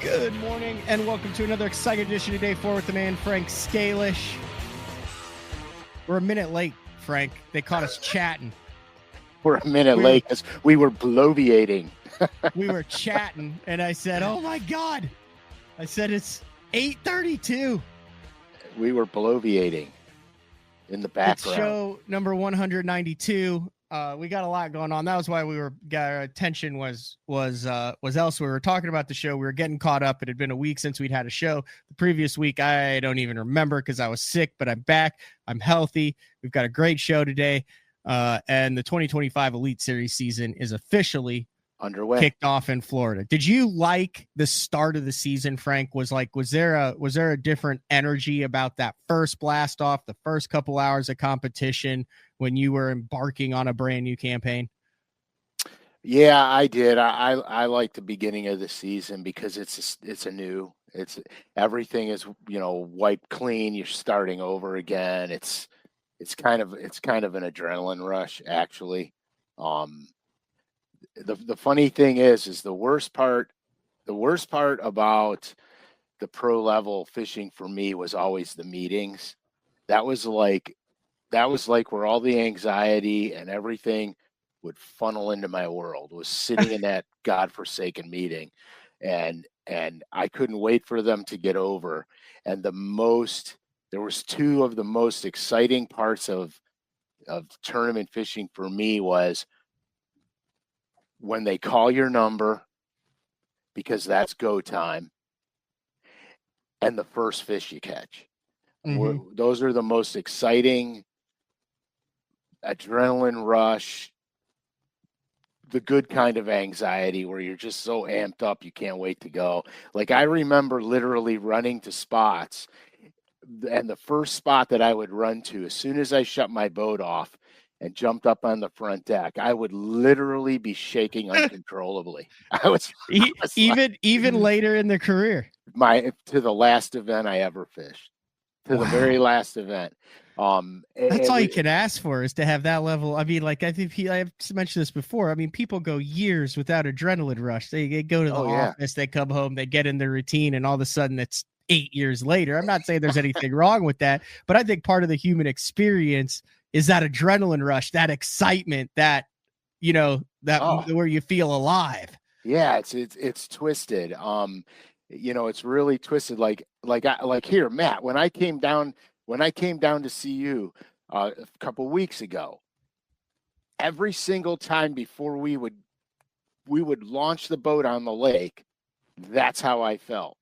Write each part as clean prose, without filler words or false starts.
Good morning, and welcome to another exciting edition of Day 4 with the man, Frank SCALISH. We're a minute late, Frank. They caught us chatting. We're a minute late because we were bloviating. We were chatting, and I said, oh, my God. I said, it's 8:32. We were bloviating in the background. It's show number 192. We got a lot going on. That was why our attention was elsewhere. We were talking about the show. We were getting caught up. It had been a week since we'd had a show. The previous week, I don't even remember because I was sick, but I'm back. I'm healthy. We've got a great show today. And the 2025 Elite Series season is officially underway, kicked off in Florida. Did you like the start of the season, Frank? Was there a different energy about that first blast off, the first couple hours of competition when you were embarking on a brand new campaign? Yeah, I did. I like the beginning of the season because it's everything is, wiped clean. You're starting over again. It's kind of an adrenaline rush, actually. The funny thing is the worst part about the pro level fishing for me was always the meetings. That was like where all the anxiety and everything would funnel into my world, was sitting in that godforsaken meeting. And I couldn't wait for them to get over. And there was two of the most exciting parts of tournament fishing for me was when they call your number, because that's go time, and the first fish you catch. Mm-hmm. Those are the most exciting, adrenaline rush, the good kind of anxiety where you're just so amped up you can't wait to go. Like, I remember literally running to spots, and the first spot that I would run to, as soon as I shut my boat off and jumped up on the front deck, I would literally be shaking uncontrollably. Even later in the career. To the last event I ever fished. To the very last event. That's all you can ask for, is to have that level. I mean, like, I think I've mentioned this before. I mean, people go years without adrenaline rush. They go to the office, they come home, they get in their routine, and all of a sudden it's 8 years later. I'm not saying there's anything wrong with that, but I think part of the human experience is that adrenaline rush, that excitement, that, where you feel alive. Yeah, it's twisted. It's really twisted. Like here, Matt, when I came down to see you a couple weeks ago, every single time before we would launch the boat on the lake, that's how I felt.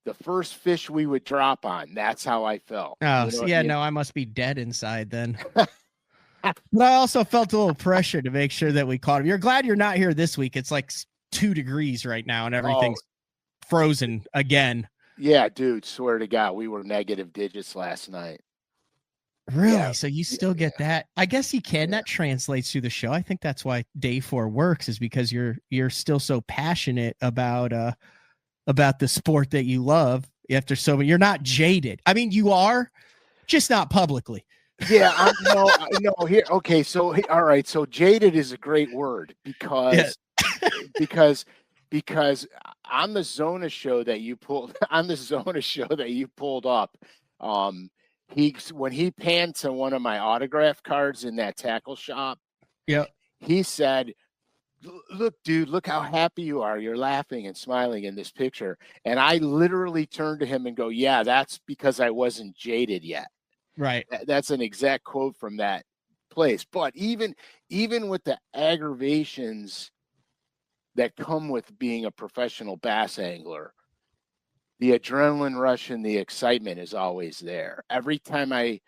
The first fish we would drop on, that's how I felt. Oh, I must be dead inside then. But I also felt a little pressure to make sure that we caught him. You're glad you're not here this week. It's like 2 degrees right now and everything's frozen again. Yeah, dude, swear to God, we were negative digits last night. Really? Yeah. So you still get that? I guess you can. Yeah. That translates through the show. I think that's why Day 4 works, is because you're still so passionate about the sport that you love. You're not jaded. I mean, you are, just not publicly. Yeah, no. Here, okay. So, all right. So, jaded is a great word because on the Zona show that you pulled up, when he panned to one of my autograph cards in that tackle shop, he said, "Look, dude, look how happy you are. You're laughing and smiling in this picture." And I literally turned to him and go, "Yeah, that's because I wasn't jaded yet." Right. That's an exact quote from that place. But even with the aggravations that come with being a professional bass angler, the adrenaline rush and the excitement is always there. Every time I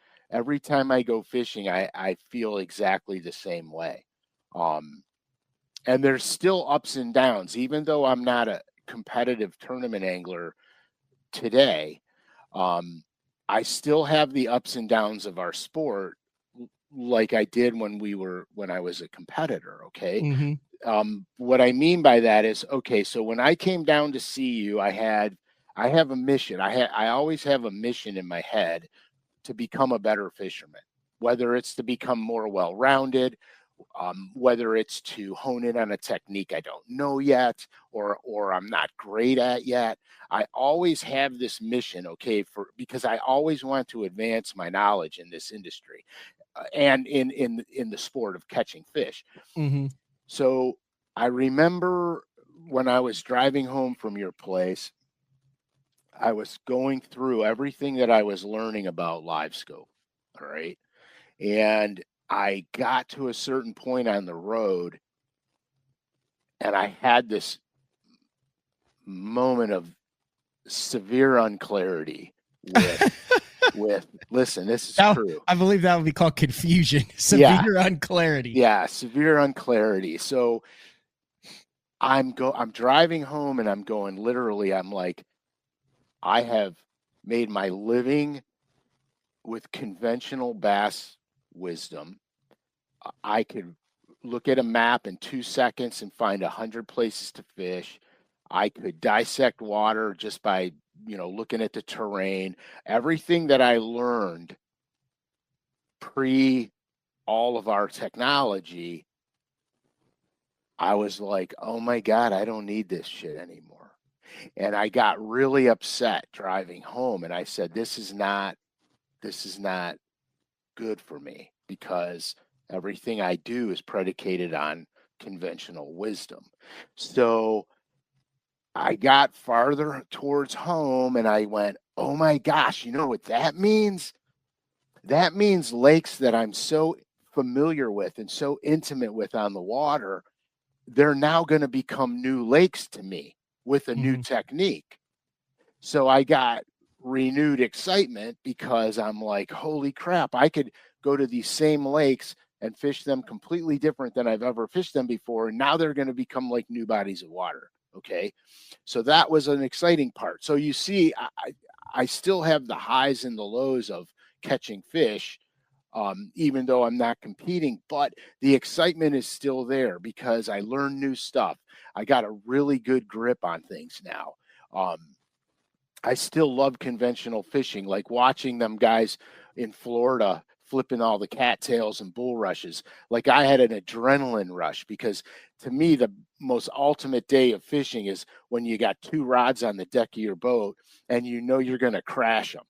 go fishing, I feel exactly the same way. And there's still ups and downs, even though I'm not a competitive tournament angler today. I still have the ups and downs of our sport, like I did when I was a competitor. Okay. Mm-hmm. What I mean by that is, okay, so when I came down to see you, I have a mission. I always have a mission in my head to become a better fisherman, whether it's to become more well-rounded, whether it's to hone in on a technique I don't know yet, or I'm not great at yet. I always have this mission, okay, because I always want to advance my knowledge in this industry, and in the sport of catching fish. Mm-hmm. So I remember when I was driving home from your place, I was going through everything that I was learning about live scope. All right. And I got to a certain point on the road, and I had this moment of severe unclarity with listen, this is true. I believe that would be called confusion. Severe unclarity. Yeah, severe unclarity. So I'm driving home, and I'm going, literally, I'm like, I have made my living with conventional bass wisdom. I could look at a map in 2 seconds and find 100 places to fish. I could dissect water just by, looking at the terrain. Everything that I learned pre all of our technology, I was like, oh my God, I don't need this shit anymore. And I got really upset driving home, and I said, this is not good for me, because everything I do is predicated on conventional wisdom. So I got farther towards home, and I went, oh my gosh, you know what that means? That means lakes that I'm so familiar with and so intimate with on the water, they're now going to become new lakes to me with a new technique. So I got renewed excitement, because I'm like, holy crap, I could go to these same lakes and fish them completely different than I've ever fished them before. And now they're going to become like new bodies of water. Okay. So that was an exciting part. So you see, I still have the highs and the lows of catching fish, even though I'm not competing, but the excitement is still there because I learned new stuff. I got a really good grip on things now. I still love conventional fishing, like watching them guys in Florida flipping all the cattails and bulrushes. Like, I had an adrenaline rush, because to me, the most ultimate day of fishing is when you got 2 rods on the deck of your boat and you're going to crash them.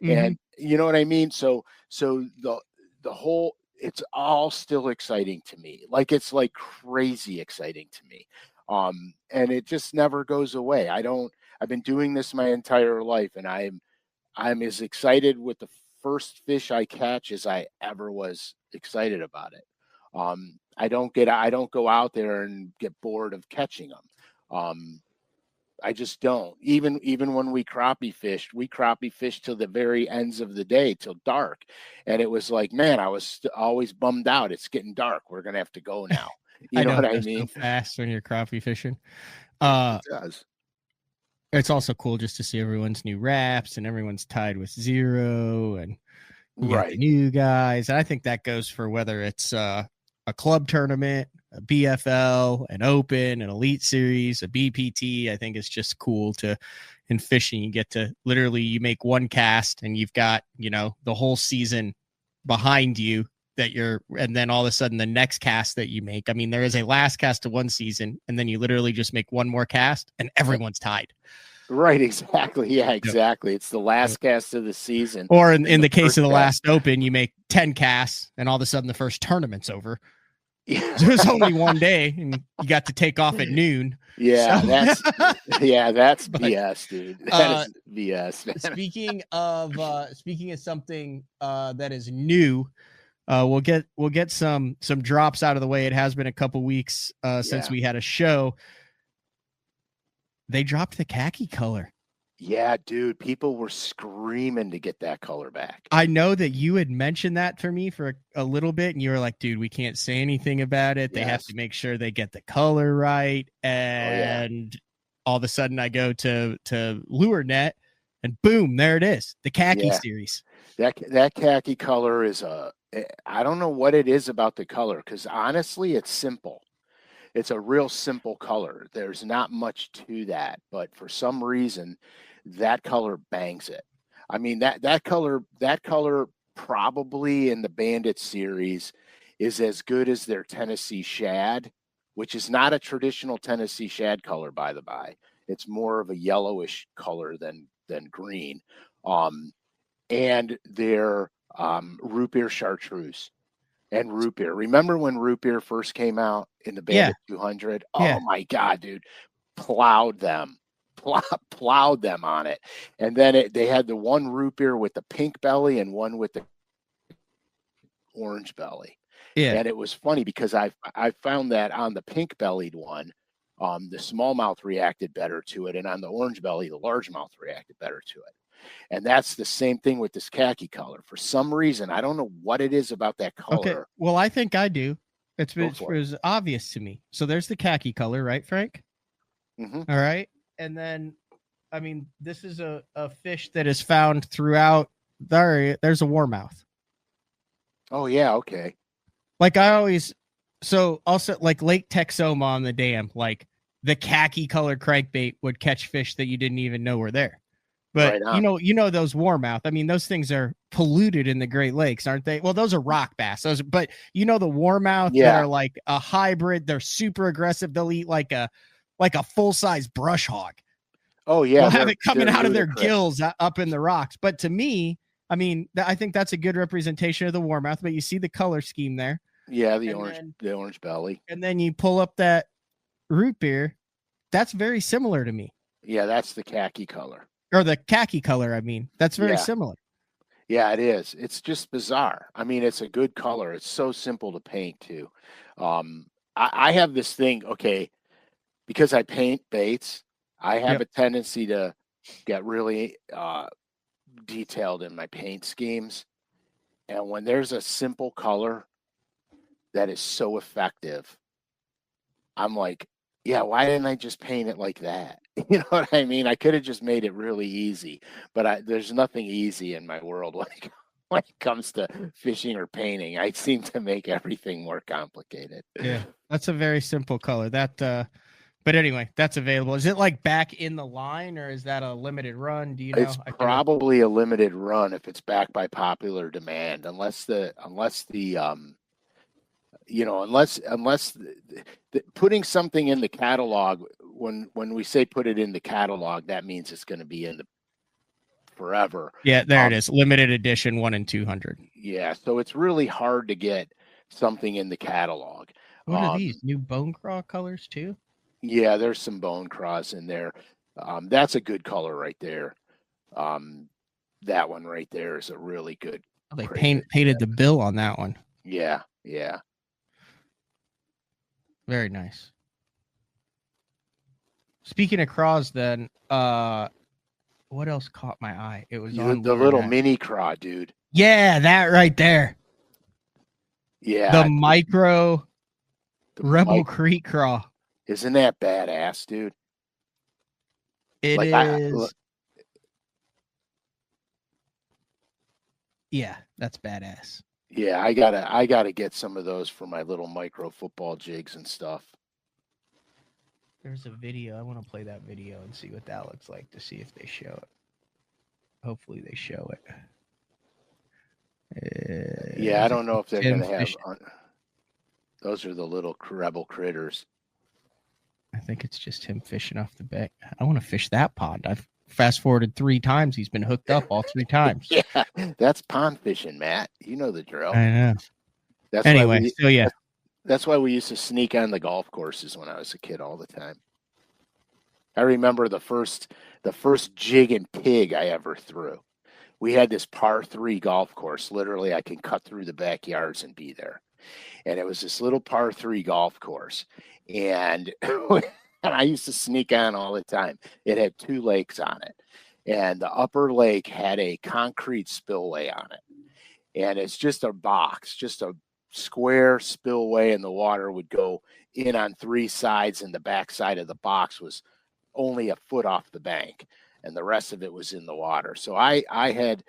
And you know what I mean? So the whole, it's all still exciting to me. Like, it's like crazy exciting to me. And it just never goes away. I've been doing this my entire life, and I'm as excited with the first fish I catch as I ever was excited about it. I don't go out there and get bored of catching them. I just don't. Even when we crappie fished till the very ends of the day, till dark. And it was like, man, I was always bummed out. It's getting dark. We're going to have to go now. You know what I mean? So fast when you're crappie fishing. It does. It's also cool just to see everyone's new wraps, and everyone's tied with 0, and you got the new guys. And I think that goes for whether it's a club tournament, a BFL, an Open, an Elite Series, a BPT. I think it's just cool in fishing, you get to literally, you make one cast and you've got, the whole season behind you and then all of a sudden the next cast that you make, I mean, there is a last cast of one season, and then you literally just make one more cast and everyone's tied. Right. Exactly. Yeah, exactly. It's the last cast of the season. Or in the case of the last Open, you make 10 casts and all of a sudden the first tournament's over. Yeah. There's only one day and you got to take off at noon. Yeah. So. That's BS, dude. That is BS, man. Speaking of something that is new, we'll get some drops out of the way. It has been a couple weeks since we had a show. They dropped the khaki color. Yeah, dude, people were screaming to get that color back. I know that you had mentioned that for me for a little bit, and you were like, dude, we can't say anything about it. They have to make sure they get the color right. And all of a sudden I go to LureNet, and boom, there it is. The khaki series. That khaki color is I don't know what it is about the color, because honestly, it's simple. It's a real simple color. There's not much to that, but for some reason, that color bangs it. I mean, that color probably in the Bandit series is as good as their Tennessee shad, which is not a traditional Tennessee shad color, by the by. It's more of a yellowish color than green. And their root beer chartreuse and root beer. Remember when root beer first came out in the Bandit 200? Oh my God, dude. Plowed them on it. And then they had the one root beer with the pink belly and one with the orange belly. Yeah. And it was funny because I found that on the pink bellied one, the smallmouth reacted better to it. And on the orange belly, the largemouth reacted better to it. And that's the same thing with this khaki color. For some reason, I don't know what it is about that color. Okay. Well, I think I do. It was obvious to me. So there's the khaki color, right, Frank? Mm-hmm. All right. And then, I mean, this is a fish that is found throughout the area. There's a warmouth. Oh, yeah. Okay. Like I always, so also like Lake Texoma on the dam, like the khaki colored crankbait would catch fish that you didn't even know were there. But right you know those warmouth. I mean, those things are polluted in the Great Lakes, aren't they? Well, those are rock bass. But you know the warmouth that are like a hybrid. They're super aggressive. They'll eat like a full size brush hog. Oh yeah, they'll have it coming out of their gills up in the rocks. But to me, I mean, I think that's a good representation of the warmouth. But you see the color scheme there. Yeah, the orange belly. And then you pull up that root beer. That's very similar to me. Yeah, that's the khaki color. Or the khaki color, I mean. That's very similar. Yeah, it is. It's just bizarre. I mean, it's a good color. It's so simple to paint, too. I have this thing, okay, because I paint baits, I have a tendency to get really detailed in my paint schemes. And when there's a simple color that is so effective, I'm like, yeah, why didn't I just paint it like that? You know what I mean? I could have just made it really easy, but there's nothing easy in my world when it comes to fishing or painting. I seem to make everything more complicated. Yeah, that's a very simple color. But anyway, that's available. Is it like back in the line, or is that a limited run? Do you know? It's probably a limited run if it's backed by popular demand, unless putting something in the catalog, when we say put it in the catalog, that means it's going to be in the forever. Yeah, there it is. Limited edition 1 in 200. Yeah. So it's really hard to get something in the catalog. What are these new bone craw colors too? Yeah, there's some bone craws in there. That's a good color right there. That one right there is a really good. Oh, they painted the bill on that one. Yeah. Yeah. Very nice. Speaking of craws, then, what else caught my eye? It was on the little mini craw, dude. Yeah, that right there. Yeah, the micro Rebel Creek craw. Isn't that badass, dude? It is. Yeah, that's badass. Yeah, I gotta get some of those for my little micro football jigs and stuff. There's a video. I want to play that video and see what that looks like to see if they show it. Hopefully they show it. Yeah, I don't know if they're gonna have. Those are the little Rebel critters. I think it's just him fishing off the bank. I want to fish that pond. I've fast forwarded 3 times. He's been hooked up all 3 times. Yeah, that's pond fishing, Matt. You know the drill. I know. That's anyway, so yeah. That's why we used to sneak on the golf courses when I was a kid all the time. I remember the first jig and pig I ever threw. We had this par 3 golf course. Literally, I can cut through the backyards and be there. And it was this little par 3 golf course. And I used to sneak on all the time. It had 2 lakes on it. And the upper lake had a concrete spillway on it. And it's just a box, just a square spillway, and the water would go in on 3 sides, and the back side of the box was only a foot off the bank, and the rest of it was in the water. So I had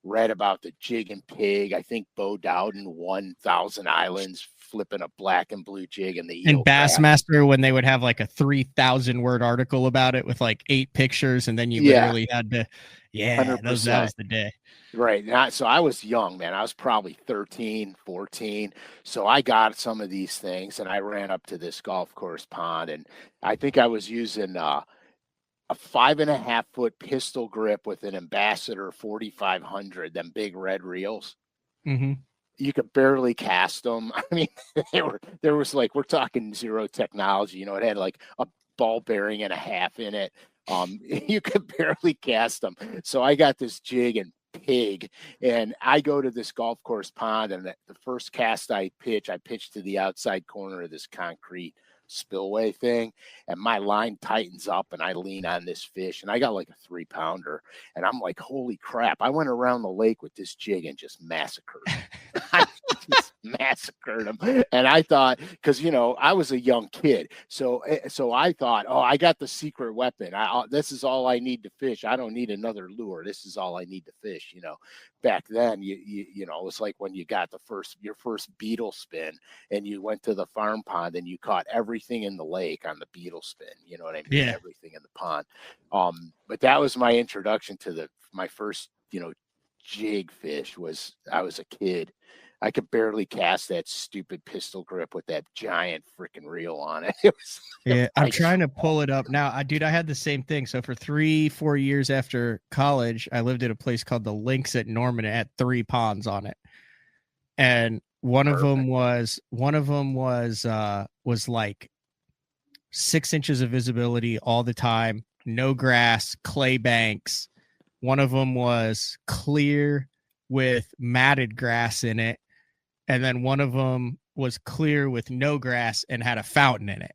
read about the jig and pig. I think Bo Dowden won Thousand Islands flipping a black and blue jig in the eel and Bassmaster, when they would have like a 3,000 word article about it with like 8 pictures, and then you literally had to, that was the day. Right. So I was young, man. I was probably 13, 14. So I got some of these things and I ran up to this golf course pond, and I think I was using a 5.5 foot pistol grip with an Ambassador 4500, them big red reels. Mm-hmm. You could barely cast them. I mean, there was like, we're talking zero technology, you know, it had like a ball bearing and a half in it. You could barely cast them. So I got this jig and pig, and I go to this golf course pond, and the first cast I pitch to the outside corner of this concrete spillway thing, and my line tightens up and I lean on this fish, and I got like a 3-pounder, and I'm like, holy crap, I went around the lake with this jig and just massacred him. I just massacred him. And I thought, because, you know, I was a young kid, so I thought, oh, I got the secret weapon. This is all I need to fish. I don't need another lure. This is all I need to fish. You know, back then, you know, it was like when you got your first beetle spin, and you went to the farm pond and you caught everything in the lake on the beetle spin. You know what I mean? Yeah. Everything in the pond. But that was my introduction to my first, you know, jig fish. I was a kid. I could barely cast that stupid pistol grip with that giant freaking reel on it. I'm trying to pull it up now. I had the same thing. So for 3-4 years after college, I lived at a place called the Links at Norman. It had 3 ponds on it, and one of them was like 6 inches of visibility all the time, no grass, clay banks. One of them was clear with matted grass in it. And then one of them was clear with no grass and had a fountain in it.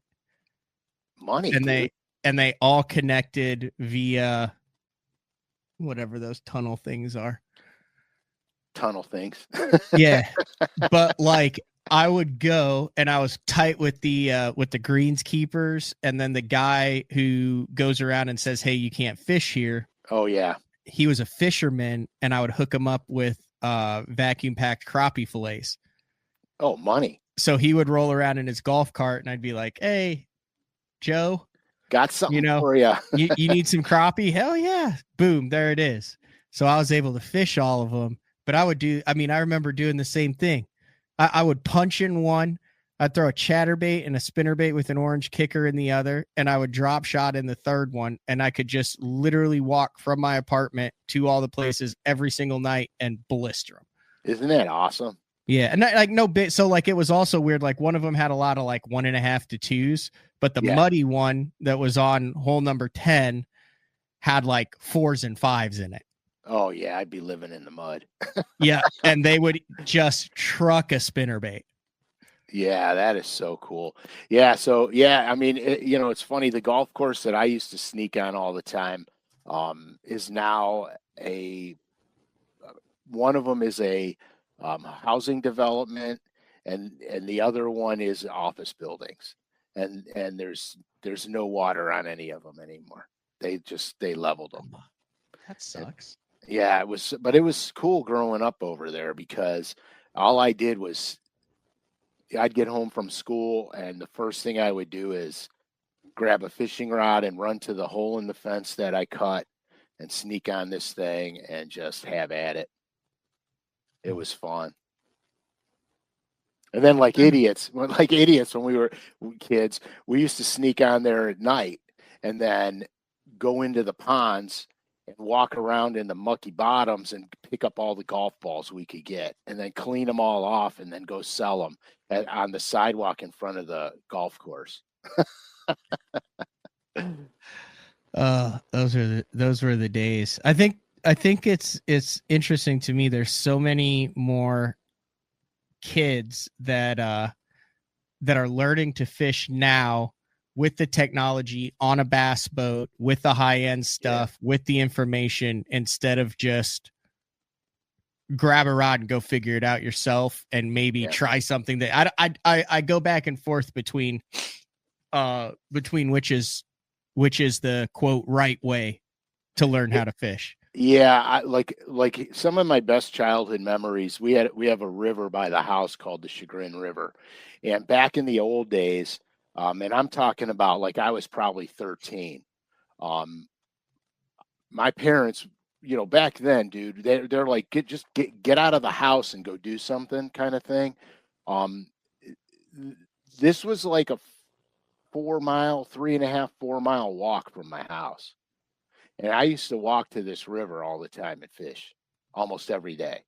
Money. And they all connected via whatever those tunnel things are. Tunnel things. Yeah. But like, I would go, and I was tight with the greenskeepers, and then the guy who goes around and says, hey, you can't fish here. Oh yeah. He was a fisherman, and I would hook him up with vacuum packed crappie fillets. Oh, money. So he would roll around in his golf cart, and I'd be like, hey, Joe, got something for you. you need some crappie? Hell yeah. Boom. There it is. So I was able to fish all of them, but I remember doing the same thing. I would punch in one, I'd throw a chatterbait and a spinnerbait with an orange kicker in the other, and I would drop shot in the third one, and I could just literally walk from my apartment to all the places every single night and blister them. Isn't that awesome? Yeah, and like no bit. So like, it was also weird. Like, one of them had a lot of like 1.5 to 2s, but the muddy one that was on hole number 10 had like 4s and 5s in it. Oh yeah, I'd be living in the mud. Yeah, and they would just truck a spinnerbait. Yeah, that is so cool. Yeah, so yeah, I mean, you know, it's funny. The golf course that I used to sneak on all the time is now one of them is a housing development, and the other one is office buildings, and there's no water on any of them anymore. They leveled them. That sucks. Yeah, but it was cool growing up over there, because all I did was I'd get home from school, and the first thing I would do is grab a fishing rod and run to the hole in the fence that I cut and sneak on this thing and just have at it. It was fun. And then like idiots when we were kids, we used to sneak on there at night and then go into the ponds and walk around in the mucky bottoms and pick up all the golf balls we could get, and then clean them all off and then go sell them on the sidewalk in front of the golf course. Those were the days. I think it's interesting to me. There's so many more kids that are learning to fish now with the technology on a bass boat, with the high end stuff, with the information, instead of just grab a rod and go figure it out yourself and maybe try something that I go back and forth between which is the quote right way to learn how to fish. Yeah, like some of my best childhood memories. We have a river by the house called the Chagrin River, and back in the old days, and I'm talking about like I was probably 13. Um, my parents, back then, dude, they're like get out of the house and go do something kind of thing. Um, this was like a 4 mile, 3.5, 4 mile walk from my house. And I used to walk to this river all the time and fish almost every day.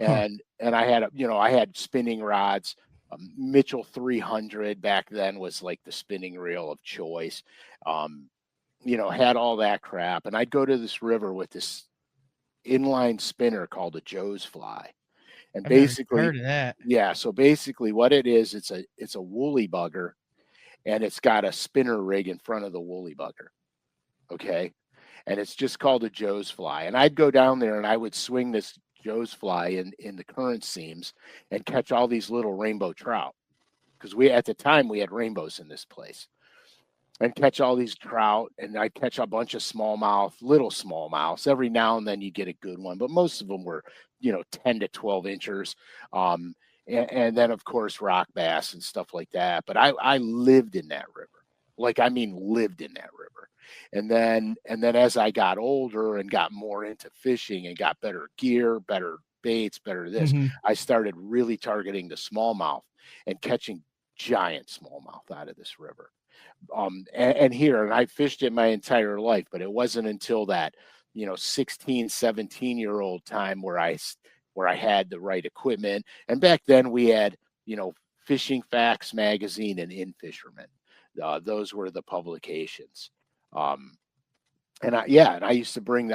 Huh. And I had, I had spinning rods. Mitchell 300 back then was like the spinning reel of choice. Had all that crap. And I'd go to this river with this inline spinner called a Joe's fly. And I've never basically, heard of that. yeah, so basically what it is, it's a woolly bugger, and it's got a spinner rig in front of the woolly bugger. Okay. And it's just called a Joe's fly. And I'd go down there and I would swing this Joe's fly in the current seams and catch all these little rainbow trout. Because at the time we had rainbows in this place. And catch all these trout, and I'd catch a bunch of smallmouth, little smallmouths. Every now and then you get a good one, but most of them were, 10 to 12 inches. And then of course rock bass and stuff like that. But I lived in that river. Like, I mean, lived in that river. And then as I got older and got more into fishing and got better gear, better baits, better this, I started really targeting the smallmouth and catching giant smallmouth out of this river. And I fished it my entire life, but it wasn't until that, 16, 17-year-old time where I had the right equipment. And back then we had, Fishing Facts magazine and In Fisherman. Those were the publications. And I used to bring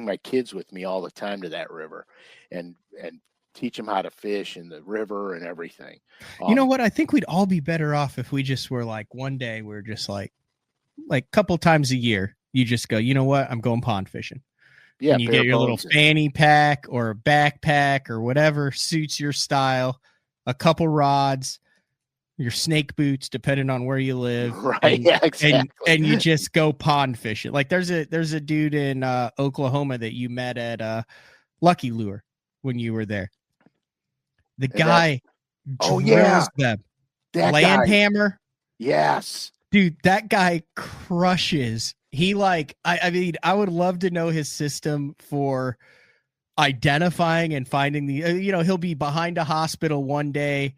my kids with me all the time to that river and teach them how to fish in the river and everything. You know what? I think we'd all be better off if we just were like, one day we're just like a couple times a year, you just go, you know what? I'm going pond fishing. Yeah. And you get your little fanny pack or a backpack or whatever suits your style, a couple rods, your snake boots, depending on where you live. Right. And, yeah, exactly. And you just go pond fishing. Like there's a dude in Oklahoma that you met at Lucky Lure when you were there. The guy drills them. That land guy. hammer. Yes. Dude, that guy crushes. He I mean, I would love to know his system for identifying and finding the, he'll be behind a hospital one day.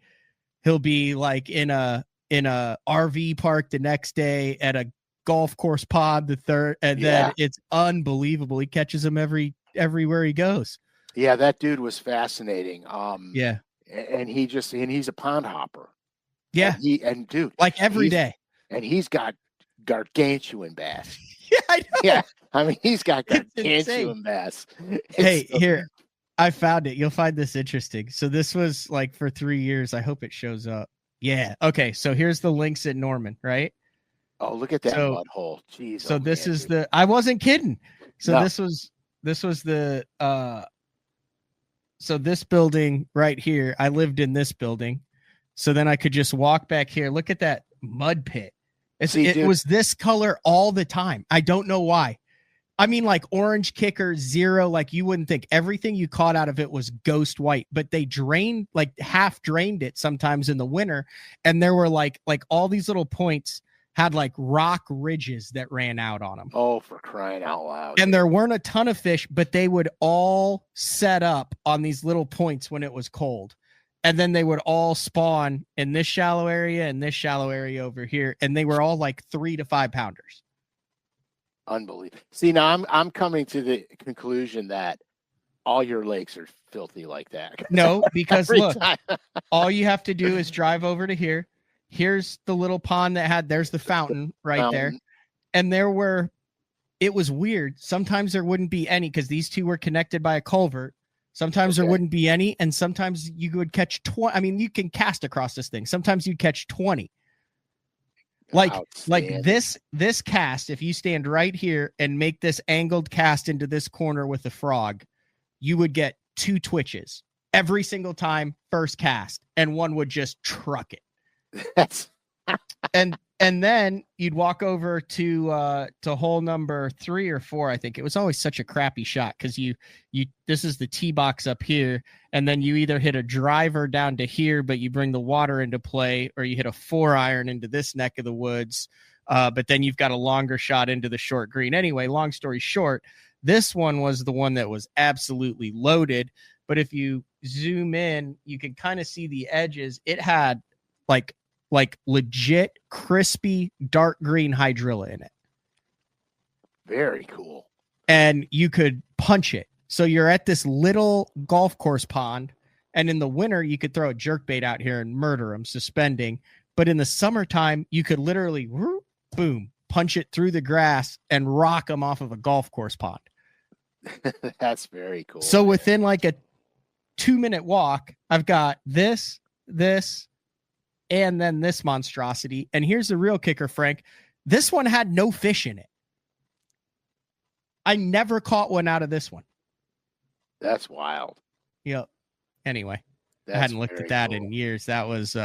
He'll be like in a RV park the next day, at a golf course pond the third, and then it's unbelievable. He catches them everywhere he goes. Yeah, that dude was fascinating. Yeah. And he's a pond hopper. Yeah. And dude, like every day. And he's got gargantuan bass. Yeah, I know. Yeah. I mean, he's got gargantuan bass. Here, I found it. You'll find this interesting. So this was like for 3 years. I hope it shows up. Yeah. Okay. So here's the links at Norman, right? Oh, look at that mud hole. Jeez. So this is I wasn't kidding. So no. This was the, so this building right here, I lived in this building. So then I could just walk back here. Look at that mud pit. It was this color all the time. I don't know why. I mean, like orange kicker, zero, like you wouldn't think. Everything you caught out of it was ghost white, but they drained, like half drained it sometimes in the winter. And there were like all these little points had like rock ridges that ran out on them. Oh, for crying out loud. And there weren't a ton of fish, but they would all set up on these little points when it was cold. And then they would all spawn in this shallow area and this shallow area over here. And they were all like 3 to 5 pounders. Unbelievable. See, now I'm coming to the conclusion that all your lakes are filthy like that. No, because look, all you have to do is drive over to here. Here's the little pond there's the fountain right there. And it was weird. Sometimes there wouldn't be any because these two were connected by a culvert. Sometimes there wouldn't be any. And sometimes you would catch 20. I mean, you can cast across this thing. Sometimes you'd catch 20. Like this cast, if you stand right here and make this angled cast into this corner with the frog, you would get 2 twitches every single time first cast, and one would just truck it. That's and And then you'd walk over to hole number 3 or 4, I think. It was always such a crappy shot because you this is the tee box up here, and then you either hit a driver down to here, but you bring the water into play, or you hit a 4-iron into this neck of the woods. But then you've got a longer shot into the short green. Anyway, long story short, this one was the one that was absolutely loaded. But if you zoom in, you can kind of see the edges. It had like legit crispy dark green hydrilla in it. Very cool. And you could punch it. So you're at this little golf course pond, and in the winter you could throw a jerkbait out here and murder them suspending. But in the summertime, you could literally boom, punch it through the grass and rock them off of a golf course pond. That's very cool. So within like a 2-minute walk, I've got this, and then this monstrosity. And here's the real kicker, Frank. This one had no fish in it. I never caught one out of this one. That's wild. Yep. Anyway, I hadn't looked at that in years. That was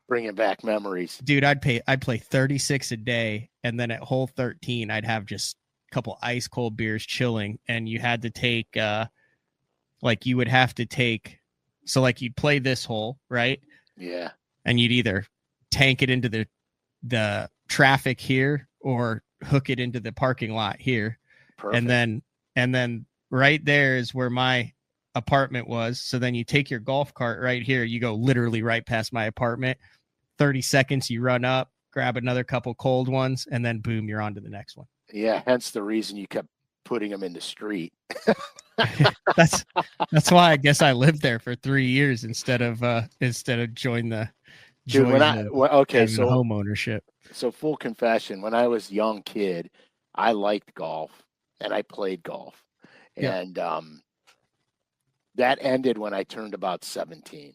bringing back memories. Dude, I'd play 36 a day, and then at hole 13, I'd have just a couple ice cold beers chilling, and you had to take you would have to take, so like you'd play this hole, right? Yeah. And you'd either tank it into the traffic here or hook it into the parking lot here. Perfect. And then right there is where my apartment was. So then you take your golf cart right here. You go literally right past my apartment. 30 seconds, you run up, grab another couple cold ones, and then boom, you're on to the next one. Yeah, hence the reason you kept putting them in the street. That's why I guess I lived there for 3 years instead of join the home ownership. So full confession, when I was a young kid, I liked golf and I played golf. Yeah. And that ended when I turned about 17.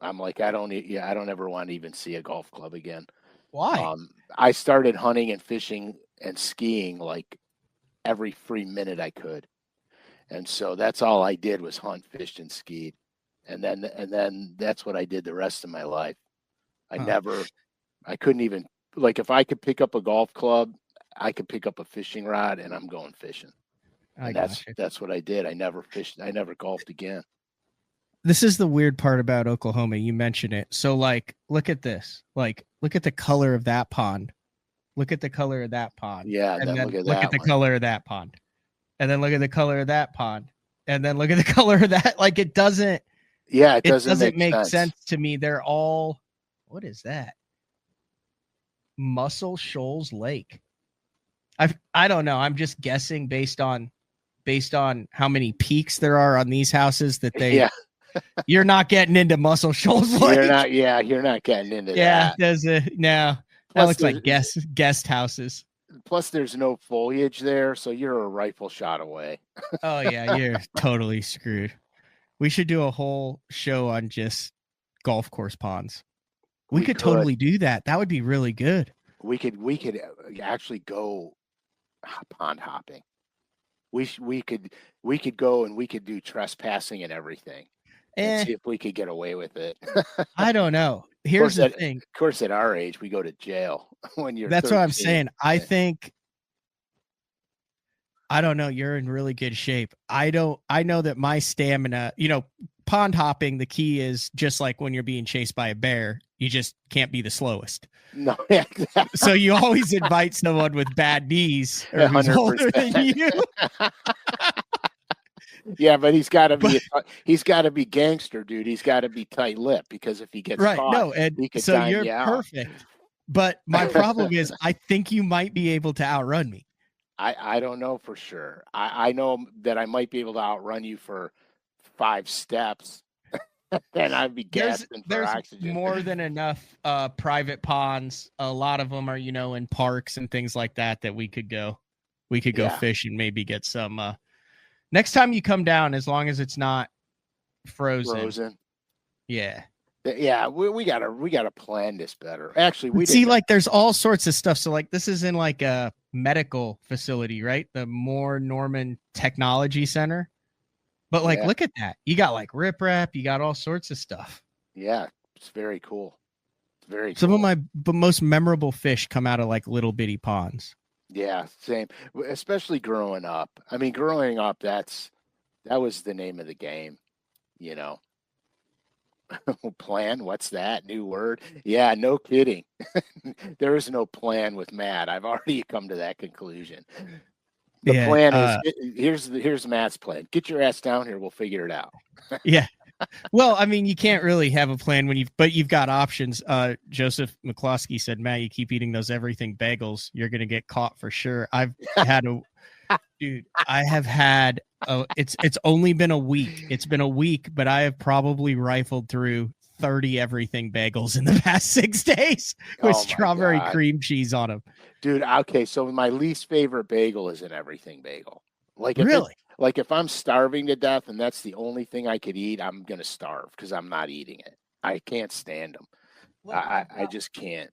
I'm like, I don't ever want to even see a golf club again. Why? I started hunting and fishing and skiing like every free minute I could. And so that's all I did was hunt, fished, and skied. And then that's what I did the rest of my life. I couldn't even, like, if I could pick up a golf club, I could pick up a fishing rod and I'm going fishing. That's what I did. I never fished. I never golfed again. This is the weird part about Oklahoma. You mentioned it. So like, look at this, like, look at the color of that pond. Look at the color of that pond. Yeah. And then look at the color of that pond. And then look at the color of that pond. And then look at the color of that. Like, it doesn't. Yeah. It doesn't make sense to me. They're all, what is that? Muscle Shoals Lake. I don't know. I'm just guessing based on how many peaks there are on these houses that they. Yeah. You're not getting into Muscle Shoals Lake. You're not getting into that. That looks like guest houses. Plus, there's no foliage there, so you're a rifle shot away. Oh yeah, you're totally screwed. We should do a whole show on just golf course ponds. We could totally do that. That would be really good. We could actually go pond hopping. We could go and we could do trespassing and everything. And see if we could get away with it. I don't know. Here's the thing. Of course, at our age, we go to jail when you're. That's 13. what I'm saying. I think. I don't know. You're in really good shape. I know that my stamina. Pond hopping. The key is just like when you're being chased by a bear. You just can't be the slowest. No. Exactly. So you always invite someone with bad knees or who's older than you. Yeah, but he's got to be gangster, dude. He's got to be tight-lipped because if he gets caught, no, and he could so you're perfect. But my problem is, I think you might be able to outrun me. I don't know for sure. I know that I might be able to outrun you for 5 steps. Then I'd be gasping for oxygen. There's more than enough private ponds. A lot of them are, in parks and things like that we could go. We could go fish and maybe get some. Next time you come down, as long as it's not frozen. Yeah. Yeah, we gotta plan this better. Actually, there's all sorts of stuff. So like this is in like a medical facility, right? The Moore Norman Technology Center. But look at that. You got like riprap, you got all sorts of stuff. Yeah, it's very cool. Very Some cool. of my most memorable fish come out of like little bitty ponds. Yeah, same. Especially growing up. I mean, growing up, that was the name of the game, you know. Plan? What's that? New word? Yeah, no kidding. There is no plan with Matt. I've already come to that conclusion. The plan is here's Matt's plan. Get your ass down here. We'll figure it out. Yeah. Well, I mean, you can't really have a plan when you've got options. Joseph McCloskey said, Matt, you keep eating those everything bagels, you're going to get caught for sure. I have had, it's only been a week. It's been a week, but I have probably rifled through 30 everything bagels in the past 6 days with strawberry cream cheese on them. Dude, okay, so my least favorite bagel is an everything bagel. Like if I'm starving to death and that's the only thing I could eat, I'm going to starve because I'm not eating it. I can't stand them. I just can't.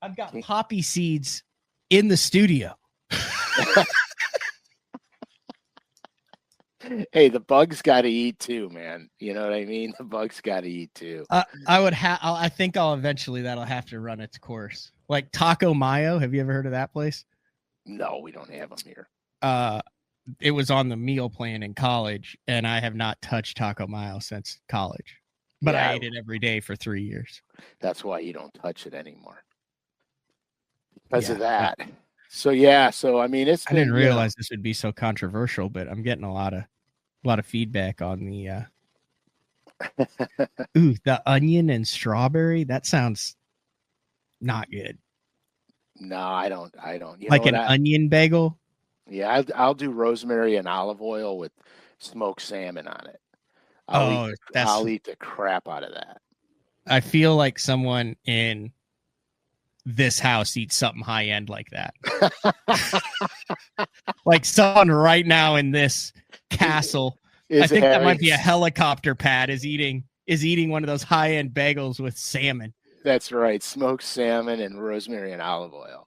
I've got poppy seeds in the studio. Hey, the bugs got to eat too, man. You know what I mean? The bugs got to eat too. I think I'll eventually that'll have to run its course. Like Taco Mayo. Have you ever heard of that place? No, we don't have them here. It was on the meal plan in college, and I have not touched Taco Mayo since college. But I ate it every day for 3 years. That's why you don't touch it anymore. Because of that. So I mean, I didn't realize this would be so controversial, but I'm getting a lot of feedback on the the onion and strawberry. That sounds not good. No, I don't. Like an onion bagel? Yeah, I'll do rosemary and olive oil with smoked salmon on it. I'll eat the crap out of that. I feel like someone in this house eats something high end like that. Like someone right now in this castle, I think that might be a helicopter pad, is eating one of those high end bagels with salmon. That's right, smoked salmon and rosemary and olive oil.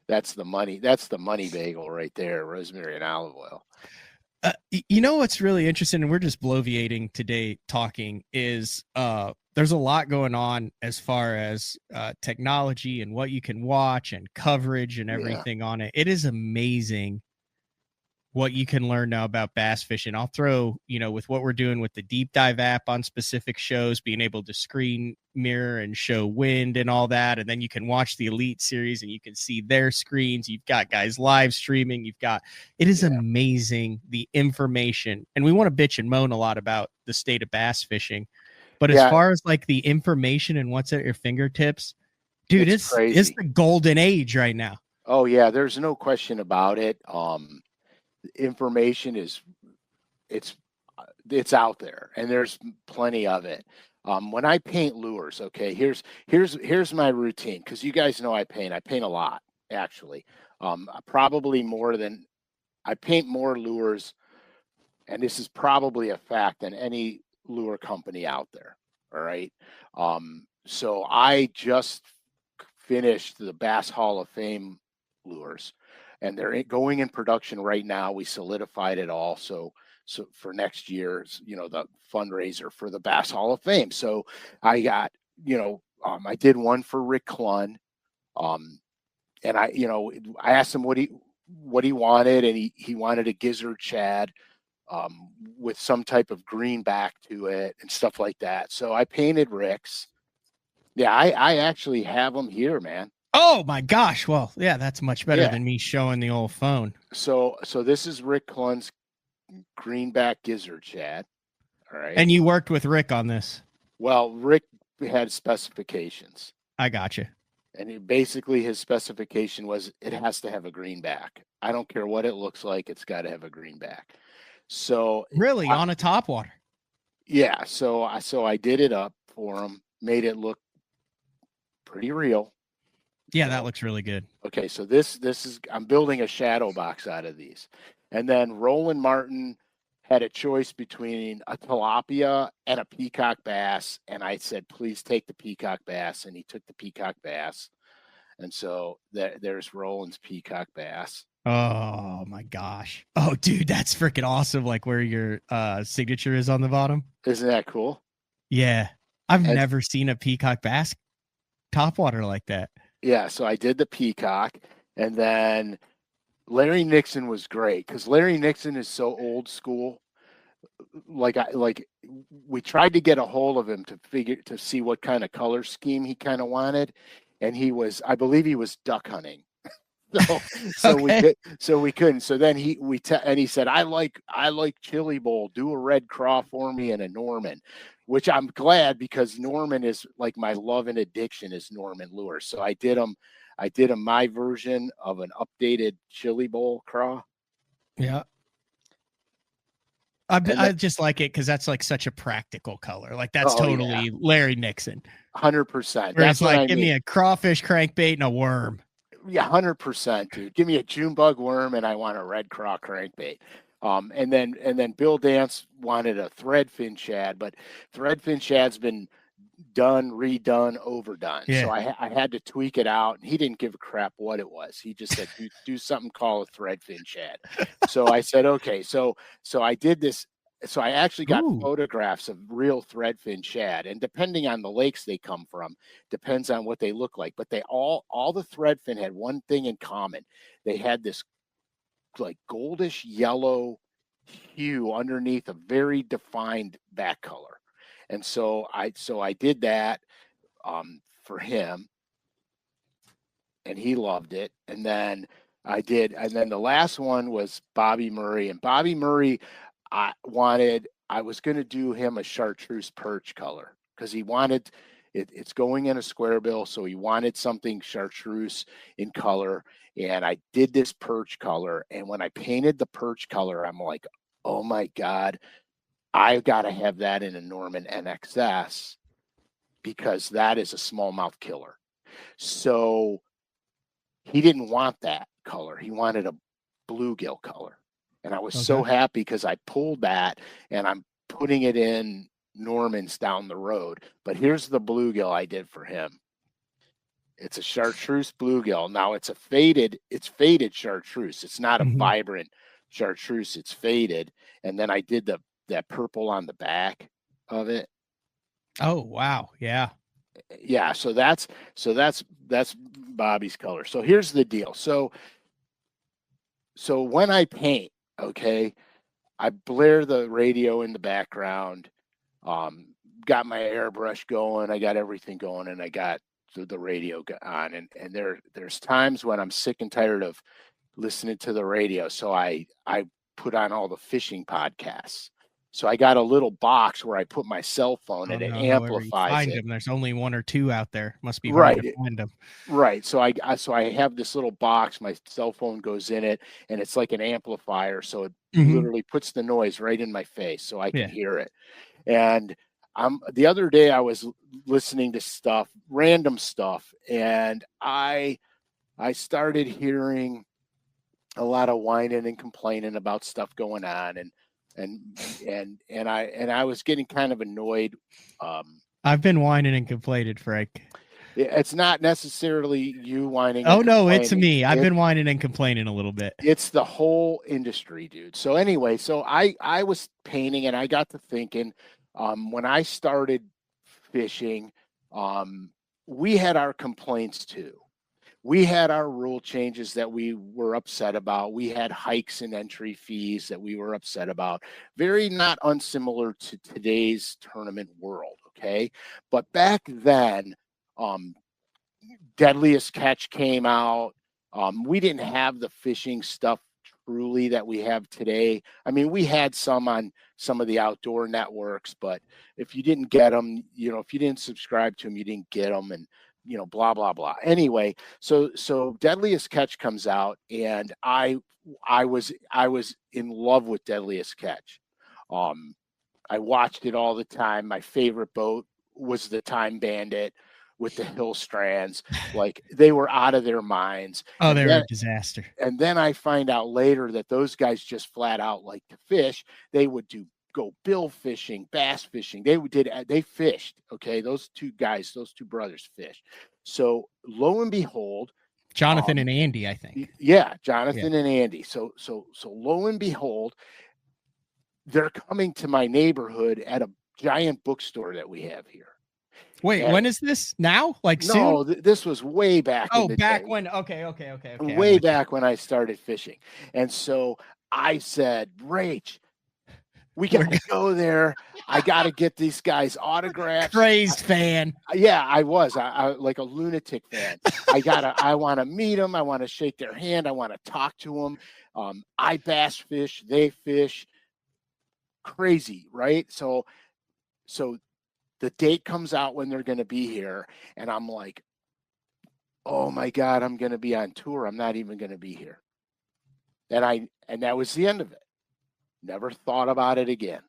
That's the money. That's the money bagel right there, rosemary and olive oil. You know what's really interesting, and we're just bloviating today talking, is there's a lot going on as far as technology and what you can watch and coverage and everything on it. It is amazing what you can learn now about bass fishing. I'll throw, with what we're doing with the deep dive app on specific shows, being able to screen mirror and show wind and all that. And then you can watch the Elite Series and you can see their screens. You've got guys live streaming. It is amazing, the information. And we want to bitch and moan a lot about the state of bass fishing. But as far as like the information and what's at your fingertips, dude, it's the golden age right now. Oh yeah. There's no question about it. Information it's out there and there's plenty of it. When I paint lures, okay, here's my routine, because you guys know I paint a lot, actually. Probably more than I paint more lures, and this is probably a fact, than any lure company out there. All right. So I just finished the Bass Hall of Fame lures, and they're going in production right now. We solidified it all. So for next year's, the fundraiser for the Bass Hall of Fame. So I got, I did one for Rick Clunn. And I asked him what he wanted, and he wanted a gizzard shad with some type of greenback to it and stuff like that. So I painted Rick's. Yeah, I actually have them here, man. Oh my gosh. Well, yeah, that's much better than me showing the old phone. So this is Rick Clunn's greenback gizzard shad. All right. And you worked with Rick on this? Well, Rick had specifications. I gotcha. And his specification was it has to have a greenback. I don't care what it looks like, it's got to have a greenback. So really, on a topwater? Yeah. So I did it up for him, made it look pretty real. Yeah, that looks really good. Okay, so this is, I'm building a shadow box out of these. And then Roland Martin had a choice between a tilapia and a peacock bass, and I said, please take the peacock bass, and he took the peacock bass. And so there's Roland's peacock bass. Oh my gosh. Oh dude, that's freaking awesome. Like where your signature is on the bottom. Isn't that cool? Yeah. I've never seen a peacock bass topwater like that. Yeah, so I did the peacock, and then Larry Nixon was great because Larry Nixon is so old school. Like we tried to get a hold of him to see what kind of color scheme he kind of wanted, and I believe he was duck hunting. So Okay. we couldn't. So then he said, I like chili bowl. Do a red craw for me and a Norman, which I'm glad because Norman is like my love and addiction is Norman lures. So I did him my version of an updated chili bowl craw. Yeah. I just like it because that's like such a practical color. Like that's totally Larry Nixon. 100%. Where That's it's what like, I give mean. me a crawfish crankbait and a worm. Yeah, 100%, dude. Give me a June bug worm and I want a red craw crankbait. And then Bill Dance wanted a threadfin shad, but threadfin shad's been done, redone, overdone. Yeah. So I had to tweak it out. And he didn't give a crap what it was. He just said, do something called a threadfin shad. So I said, okay. So I did this. So I actually got photographs of real threadfin shad, and depending on the lakes they come from, depends on what they look like. But they all the threadfin had one thing in common. They had this like goldish yellow hue underneath a very defined back color. And so I did that for him, and he loved it. And then the last one was Bobby Murray. And Bobby Murray, I was going to do him a chartreuse perch color because he wanted it's going in a square bill, so he wanted something chartreuse in color. And I did this perch color, and when I painted the perch color, I'm like, oh my God, I've got to have that in a Norman NXS because that is a smallmouth killer. So he didn't want that color. He wanted a bluegill color. And I was so happy because I pulled that and I'm putting it in Norman's down the road. But here's the bluegill I did for him. It's a chartreuse bluegill. Now it's faded chartreuse. It's not a vibrant chartreuse. It's faded. And then I did that purple on the back of it. Oh, wow. Yeah. Yeah. So that's Bobby's color. So here's the deal. So when I paint, okay, I blare the radio in the background, got my airbrush going, I got everything going, and I got the radio on. And there's times when I'm sick and tired of listening to the radio. So I put on all the fishing podcasts. So I got a little box where I put my cell phone and it amplifies it. There's only one or two out there. Must be hard to find them. Right. So I have this little box. My cell phone goes in it, and it's like an amplifier. So it literally puts the noise right in my face, so I can hear it. And the other day I was listening to random stuff, and I started hearing a lot of whining and complaining about stuff going on, and I was getting kind of annoyed. I've been whining and complaining, Frank. It's not necessarily you whining. Oh no, it's me. I've been whining and complaining a little bit. It's the whole industry, dude. So anyway, so I was painting, and I got to thinking, when I started fishing, we had our complaints too. We had our rule changes that we were upset about. We had hikes and entry fees that we were upset about. Very not unsimilar to today's tournament world, okay? But back then, Deadliest Catch came out. We didn't have the fishing stuff truly that we have today. I mean, we had some on some of the outdoor networks, but if you didn't get them, if you didn't subscribe to them, you didn't get them, and blah blah blah. Anyway, so Deadliest Catch comes out, and I was in love with Deadliest Catch. I watched it all the time. My favorite boat was the Time Bandit with the hill strands. Like, they were out of their minds. Oh, they were a disaster. And then I find out later that those guys just flat out like to fish. They would go bill fishing, bass fishing. They fished. Okay. Those two brothers fished. So lo and behold, Jonathan and Andy, I think. Yeah. Jonathan and Andy. So lo and behold, they're coming to my neighborhood at a giant bookstore that we have here. Wait, when is this? Now? Like soon? No, this was way back in the back day. when. Okay. Way back when I started fishing. And so I said, Rach, we got to go there. I got to get these guys autographs. Crazed fan. Yeah, I was. I like a lunatic fan. I want to meet them. I want to shake their hand. I want to talk to them. I bass fish. They fish. Crazy, right? So the date comes out when they're going to be here. And I'm like, oh my God, I'm going to be on tour. I'm not even going to be here. And that was the end of it. Never thought about it again.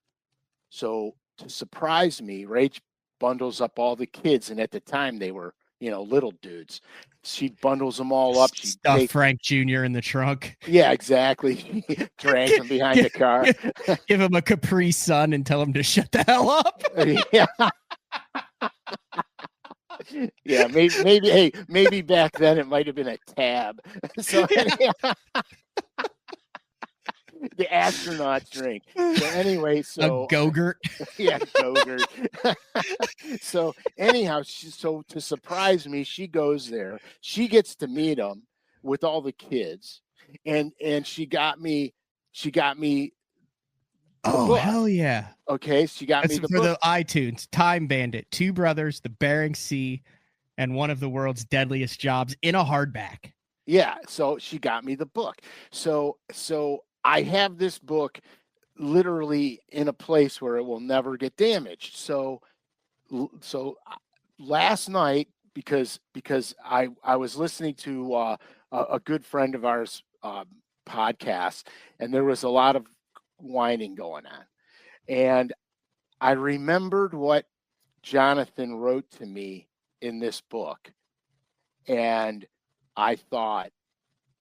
So to surprise me, Rach bundles up all the kids. And at the time they were, little dudes. She bundles them all up. She stuffed Frank Jr. in the trunk. Yeah, exactly. Drags him behind the car. Give him a Capri Sun and tell him to shut the hell up. Yeah. Yeah, maybe back then it might have been a tab. So the astronaut drink. So anyway, a Go-Gurt. Yeah, Go-Gurt. So anyhow, so to surprise me, she goes there. She gets to meet him with all the kids, and she got me. Oh, book. Hell yeah. Okay, she got me the for book. The iTunes, Time Bandit, Two Brothers, the Bering Sea, and One of the World's Deadliest Jobs in a hardback. Yeah, so she got me the book. So I have this book literally in a place where it will never get damaged. So last night, because I was listening to a good friend of ours podcast, and there was a lot of whining going on, and I remembered what Jonathan wrote to me in this book, and I thought,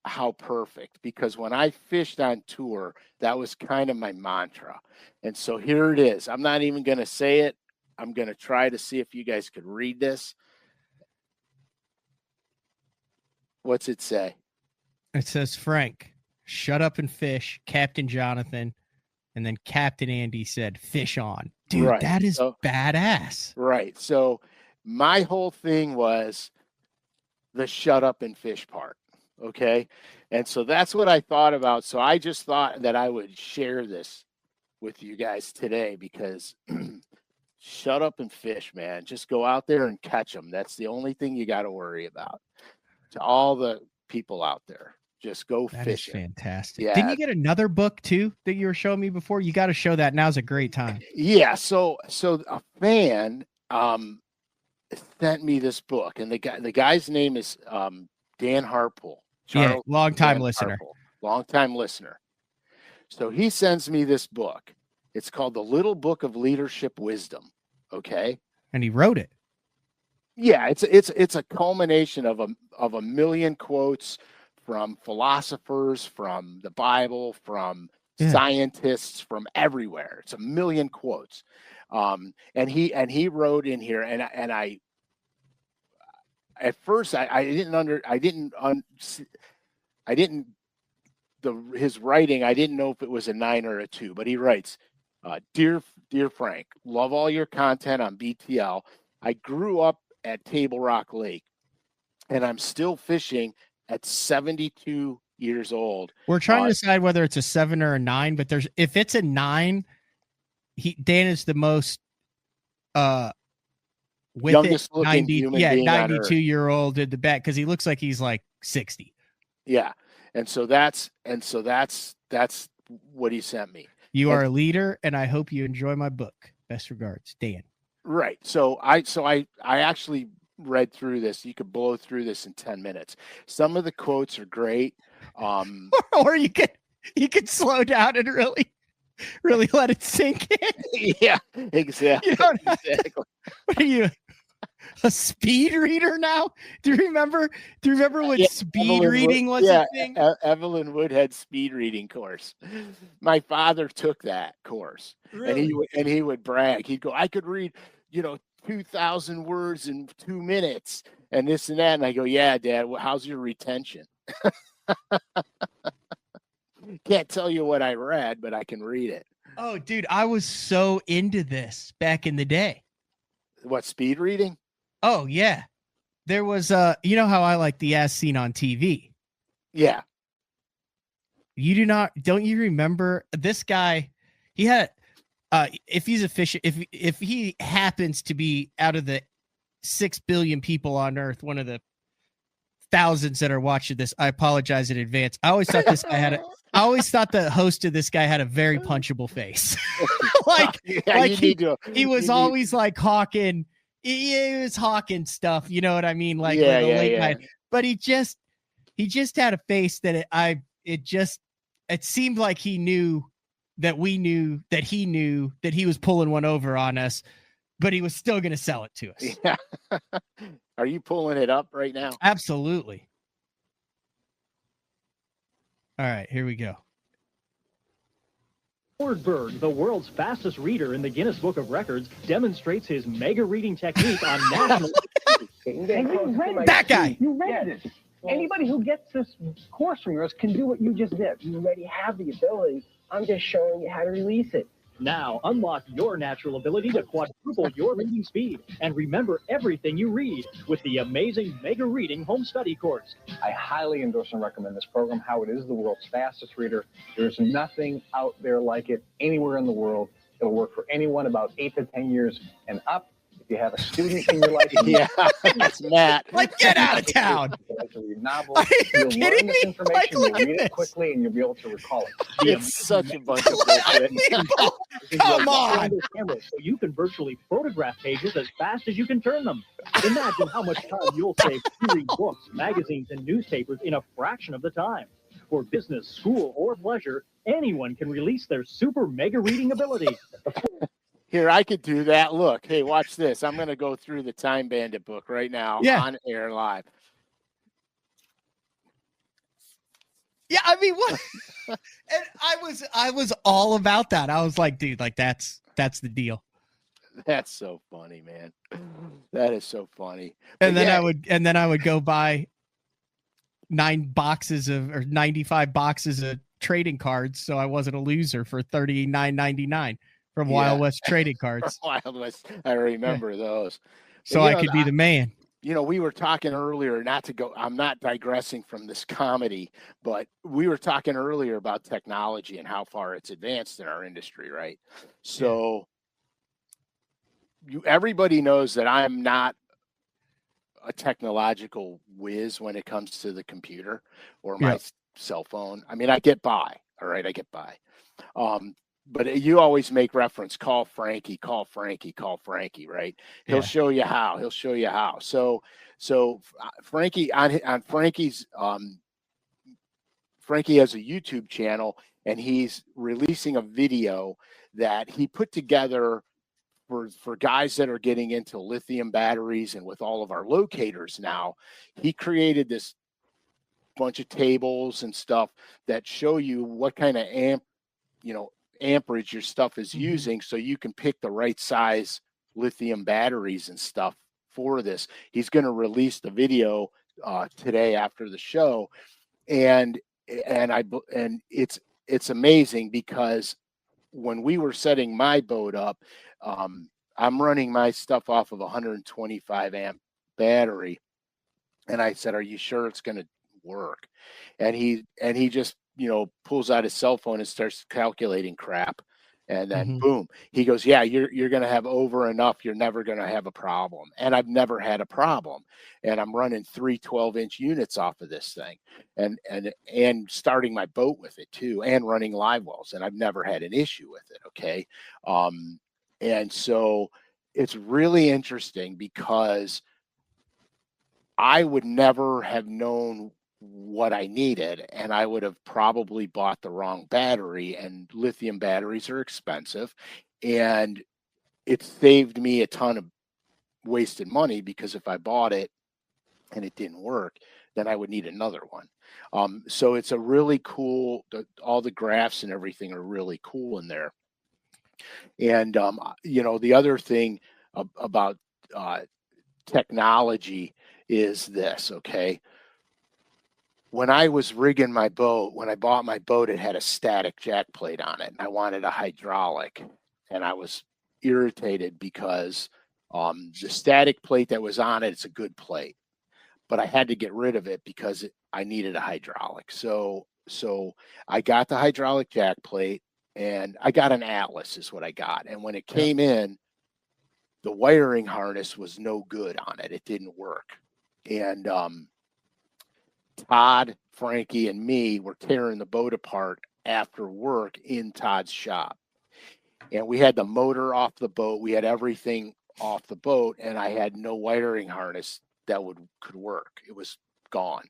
how perfect, because when I fished on tour, that was kind of my mantra. And so here it is. I'm not even going to say it. I'm going to try to see if you guys could read this. What's it say? It says, Frank, shut up and fish, Captain Jonathan. And then Captain Andy said, fish on. Dude, right. That is badass. Right. So my whole thing was the shut up and fish part. Okay. And so that's what I thought about. So I just thought that I would share this with you guys today, because shut up and fish, man. Just go out there and catch them. That's the only thing you got to worry about. To all the people out there, just go fishing. That is fantastic. Yeah. Didn't you get another book too that you were showing me before? You got to show that. Now's a great time. Yeah. So a fan sent me this book, and the guy's name is Dan Harpool. Yeah, long-time listener. Long-time listener. So he sends me this book. It's called The Little Book of Leadership Wisdom. Okay. And he wrote it. Yeah, it's a culmination of a million quotes from philosophers, from the Bible, from scientists, from everywhere. It's a million quotes. And he wrote in here, and I at first his writing, I didn't know if it was a 9 or a 2, but he writes, dear Frank, love all your content on BTL. I grew up at Table Rock Lake, and I'm still fishing at 72 years old. We're trying to decide whether it's a 7 or a 9, but if it's a 9, Dan is the most with youngest it, 92-year-old did the bet, because he looks like he's like 60. Yeah. And so that's what he sent me. You are a leader, and I hope you enjoy my book. Best regards, Dan. Right. So I actually read through this. You could blow through this in 10 minutes. Some of the quotes are great. Or you could slow down and really let it sink in. Yeah, exactly. Exactly. What are you, a speed reader now? Do you remember when speed reading was a thing? Evelyn Wood had speed reading course. My father took that course. Really? And he would brag. He'd go, I could read, 2,000 words in 2 minutes and this and that. And I go, yeah, Dad, how's your retention? Can't tell you what I read, but I can read it. Oh, dude, I was so into this back in the day. What, speed reading? Oh yeah. There was you know how I like the as seen on TV. Yeah. Don't you remember this guy? He had if he's efficient, if he happens to be out of the 6 billion people on Earth, one of the thousands that are watching this, I apologize in advance. I always thought the host of this guy had a very punchable face. He was always like hawking. He was hawking stuff. You know what I mean? Like with a late night. But he just had a face that it seemed like he knew that we knew that he was pulling one over on us, but he was still going to sell it to us. Yeah. Are you pulling it up right now? Absolutely. All right, here we go. Howard Berg, the world's fastest reader in the Guinness Book of Records, demonstrates his mega reading technique on national. That guy. You read this. Anybody who gets this course from yours can do what you just did. You already have the ability. I'm just showing you how to release it. Now, unlock your natural ability to quadruple your reading speed and remember everything you read with the amazing Mega Reading Home Study Course. I highly endorse and recommend this program. Howard is the world's fastest reader. There's nothing out there like it anywhere in the world. It'll work for anyone about 8 to 10 years and up. If you have a student in your life, yeah, that's Matt. Like, get out of town. Novel. Are you You'll kidding learn this me? information, Like, you'll look at read this. it quickly, and you'll be able to recall it. It's such a bunch of bullshit. Come on. So you can virtually photograph pages as fast as you can turn them. Imagine how much time you'll save reading books, magazines, and newspapers in a fraction of the time. For business, school, or pleasure, anyone can release their super mega reading ability. Here, I could do that. Look, hey, watch this. I'm going to go through the Time Bandit book right now on air live. Yeah, I mean, what? And I was all about that. I was like, dude, like that's the deal. That's so funny, man. That is so funny. And then I would go buy 95 boxes of trading cards, so I wasn't a loser for $39.99 from Wild West trading cards. Wild West, I remember those. So I could be the man. You know, we were talking earlier, I'm not digressing from this comedy, but we were talking earlier about technology and how far it's advanced in our industry, right? So everybody knows that I'm not a technological whiz when it comes to the computer or my cell phone. I mean, I get by, all right? I get by. But you always make reference, call Frankie, right? He'll show you how. So Frankie on Frankie's Frankie has a YouTube channel, and he's releasing a video that he put together for guys that are getting into lithium batteries, and with all of our locators now, he created this bunch of tables and stuff that show you what kind of amperage your stuff is using, so you can pick the right size lithium batteries and stuff for this. He's going to release the video today after the show, and it's amazing because when we were setting my boat up, I'm running my stuff off of a 125 amp battery, and I said, "Are you sure it's going to work?" And he just pulls out his cell phone and starts calculating crap. And then boom, he goes, "Yeah, you're going to have over enough. You're never going to have a problem." And I've never had a problem. And I'm running 3 12-inch units off of this thing and starting my boat with it too, and running live wells. And I've never had an issue with it. Okay. And so it's really interesting because I would never have known what I needed, and I would have probably bought the wrong battery, and lithium batteries are expensive, and it saved me a ton of wasted money, because if I bought it and it didn't work, then I would need another one. So it's a really cool, all the graphs and everything are really cool in there. And the other thing about technology is this, okay? When I was rigging my boat, when I bought my boat, it had a static jack plate on it, and I wanted a hydraulic. And I was irritated because The static plate that was on it, it's a good plate, but I had to get rid of it because I needed a hydraulic. So I got the hydraulic jack plate, and I got an Atlas is what I got. And when it came in, the wiring harness was no good on it. It didn't work. And Todd, Frankie, and me were tearing the boat apart after work in Todd's shop. And we had the motor off the boat. We had everything off the boat, and I had no wiring harness that could work. It was gone.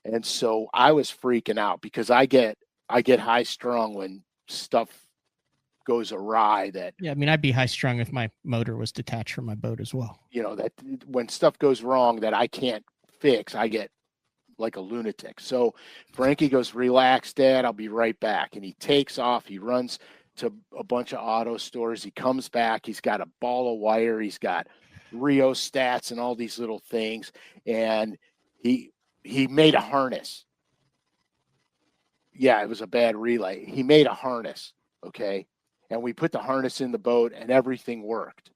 And so I was freaking out because I get high strung when stuff goes awry. I mean, I'd be high strung if my motor was detached from my boat as well. That when stuff goes wrong that I can't fix, I get like a lunatic. So Frankie goes, "Relax, Dad, I'll be right back." And he takes off. He runs to a bunch of auto stores. He comes back. He's got a ball of wire. He's got rheostats and all these little things. And he made a harness. Yeah, it was a bad relay. He made a harness. Okay. And we put the harness in the boat and everything worked.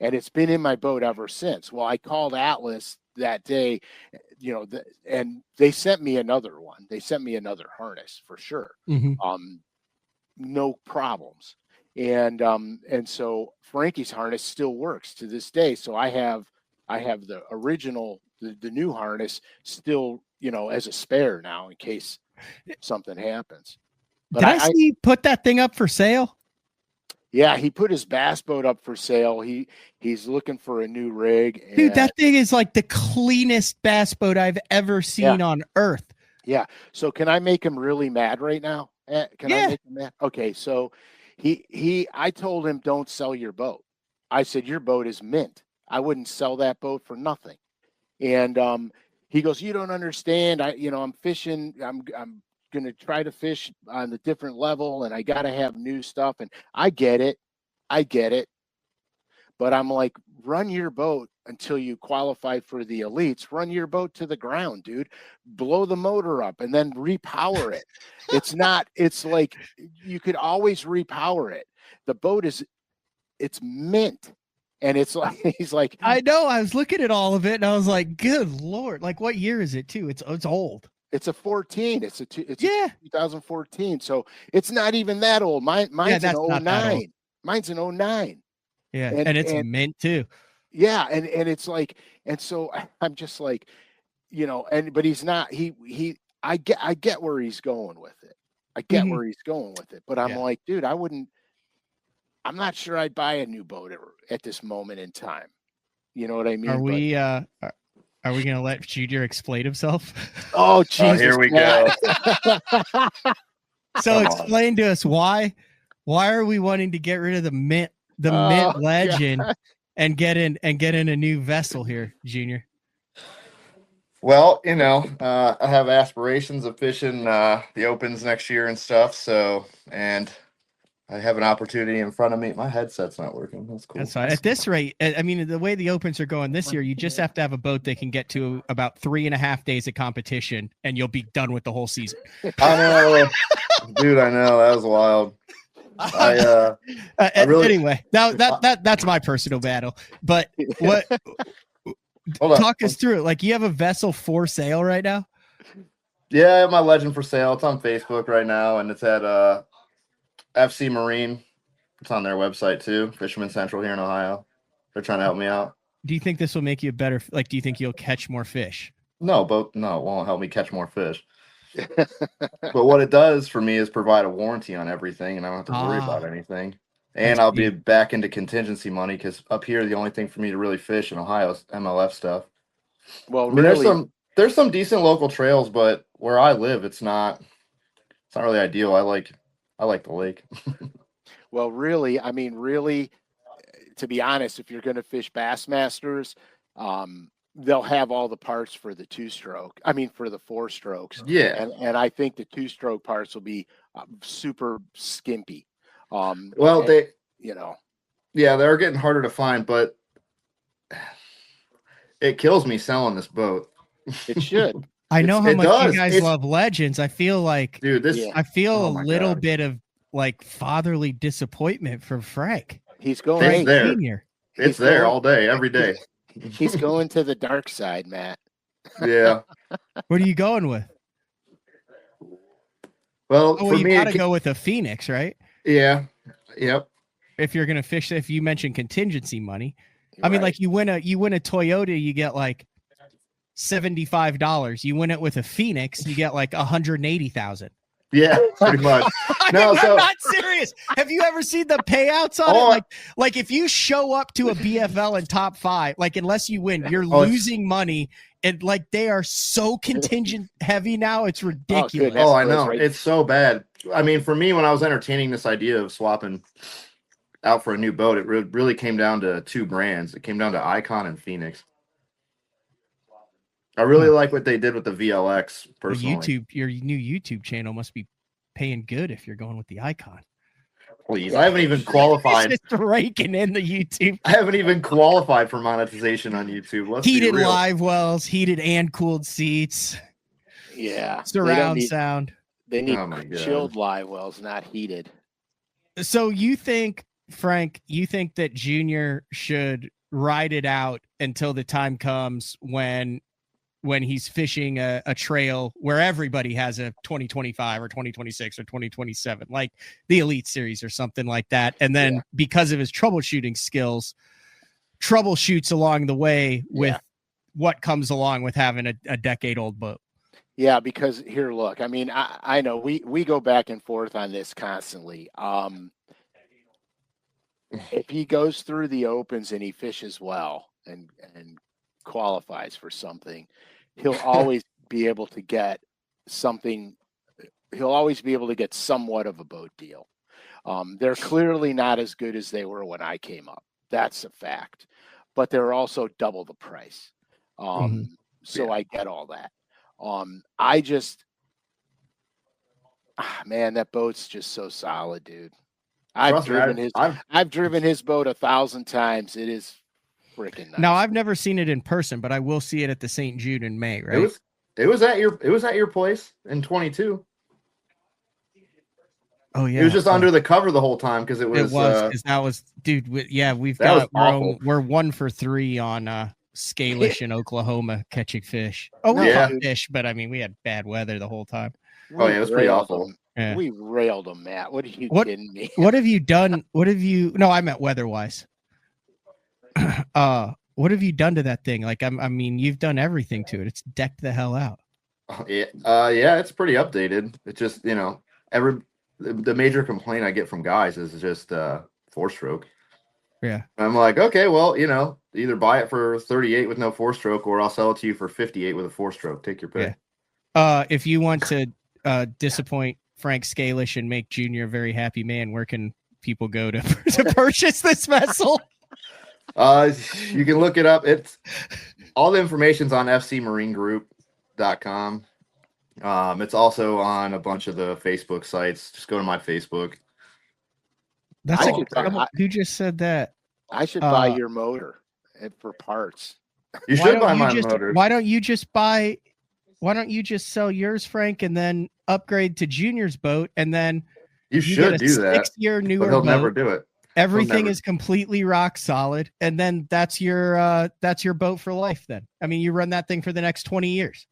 And it's been in my boat ever since. Well, I called Atlas that day, and they sent me another one. They sent me another harness for sure. Mm-hmm. No problems. And so Frankie's harness still works to this day. So I have the original, the new harness still, as a spare now in case something happens. But Did I see you put that thing up for sale? Yeah, he put his bass boat up for sale. He's looking for a new rig. Dude, that thing is like the cleanest bass boat I've ever seen on earth. Yeah. So can I make him really mad right now? I make him mad? Okay. So I told him, don't sell your boat. I said, your boat is mint. I wouldn't sell that boat for nothing. And he goes, you don't understand. I'm fishing. I'm going to try to fish on the different level, and I got to have new stuff. And I get it. But I'm like, run your boat until you qualify for the elites. Run your boat to the ground, dude. Blow the motor up and then repower it. It's like you could always repower it. The boat it's mint. And it's like, he's like, I know. I was looking at all of it and I was like, good Lord. Like, what year is it too? It's old. It's a 14. It's a 2014. So it's not even that old. Mine's an 09. Mine's an 09. Yeah. And it's mint too. Yeah. And it's like, and so I'm just like, but he's not, I get where he's going with it. I get where he's going with it, but I'm like, dude, I'm not sure I'd buy a new boat at this moment in time. You know what I mean? Are we going to let Junior explain himself? Oh, Jesus. Here we go. So explain to us why are we wanting to get rid of the mint legend and get in a new vessel here, Junior? Well, I have aspirations of fishing the opens next year and stuff. So, and I have an opportunity in front of me. My headset's not working. That's cool. That's fine. At this rate, I mean, the way the opens are going this year, you just have to have a boat that can get to about 3.5 days of competition, and you'll be done with the whole season. I know, dude. I know, that was wild. Anyway, that's my personal battle. But what? Talk us through it. Like, you have a vessel for sale right now? Yeah, I have my legend for sale. It's on Facebook right now, and it's at FC Marine. It's on their website too. Fisherman Central here in Ohio. They're trying to help me out. Do you think this will make you a better? Like, do you think you'll catch more fish? No, it won't help me catch more fish. But what it does for me is provide a warranty on everything, and I don't have to worry about anything. And I'll be back into contingency money because up here, the only thing for me to really fish in Ohio is MLF stuff. Well, I mean, there's some decent local trails, but where I live, it's not really ideal. I like the lake. Well, really, to be honest, if you're going to fish Bassmasters, they'll have all the parts for the 2-stroke. for the 4-strokes. Yeah. And I think the 2-stroke parts will be super skimpy. They're getting harder to find, but it kills me selling this boat. It should. I know how much you guys love legends. I feel like, dude, I feel a little bit of like fatherly disappointment from Frank. He's going there. Senior. It's there all day, every day. He's going to the dark side, Matt. Yeah. What are you going with? Well, for you me, gotta go with a Phoenix, right? Yeah. Yep. If you're gonna fish, if you mention contingency money, I mean, like you win a Toyota, you get like $75. You win it with a Phoenix, you get like $180,000. Yeah, pretty much. I'm not serious. Have you ever seen the payouts on it? Like if you show up to a BFL in top 5, like unless you win, you're losing money. And like they are so contingent heavy now, it's ridiculous. Oh, I know. It's so bad. I mean, for me, when I was entertaining this idea of swapping out for a new boat, it really came down to 2 brands. It came down to Icon and Phoenix. I really like what they did with the VLX personally. Your new YouTube channel must be paying good if you're going with the Icon. Please, I haven't even qualified. Just raking in the YouTube. I haven't even qualified for monetization on YouTube. Let's heated live wells, heated and cooled seats. Yeah, surround sound. They need chilled live wells, not heated. So you think, Frank? You think that Junior should ride it out until the time comes when he's fishing a trail where everybody has a 2025 or 2026 or 2027, like the Elite Series or something like that. And then because of his troubleshooting skills, troubleshoots along the way with what comes along with having a decade-old boat. Yeah, because here, look, I mean, I know we go back and forth on this constantly. If he goes through the opens and he fishes well and qualifies for something, he'll always be able to get something. He'll always be able to get somewhat of a boat deal. They're clearly not as good as they were when I came up. That's a fact. But they're also double the price. So I get all that. I just, man, that boat's just so solid, dude. I've driven his boat 1,000 times. It is freaking nice. Now, I've never seen it in person, but I will see it at the St. Jude in May, right? It was at your place in 22. Oh yeah, it was just under the cover the whole time because it was that was dude. We're 1 for 3 on SCALISH in Oklahoma catching fish. Oh, we caught fish, but I mean we had bad weather the whole time. It was pretty awful. Yeah. We railed them, Matt. What are you kidding me? What have you done? No, I meant weather-wise. What have you done to that thing? Like, I mean, you've done everything to it. It's decked the hell out. Yeah, it's pretty updated. It's just, the major complaint I get from guys is just 4-stroke. Yeah. I'm like, okay, well, either buy it for 38 with no 4-stroke, or I'll sell it to you for 58 with a 4-stroke. Take your pick. Yeah. If you want to disappoint Frank SCALISH and make Junior a very happy man, where can people go to purchase this vessel? You can look it up. It's all the information's on fcmarinegroup.com. It's also on a bunch of the Facebook sites. Just go to my Facebook. Who just said that? I should buy your motor for parts. You should buy my motor. Why don't you just sell yours, Frank, and then upgrade to Junior's boat, and then you should do that. 6-year newer he'll boat. Never do it. Everything is completely rock solid, and then that's your boat for life. Then I mean, you run that thing for the next 20 years.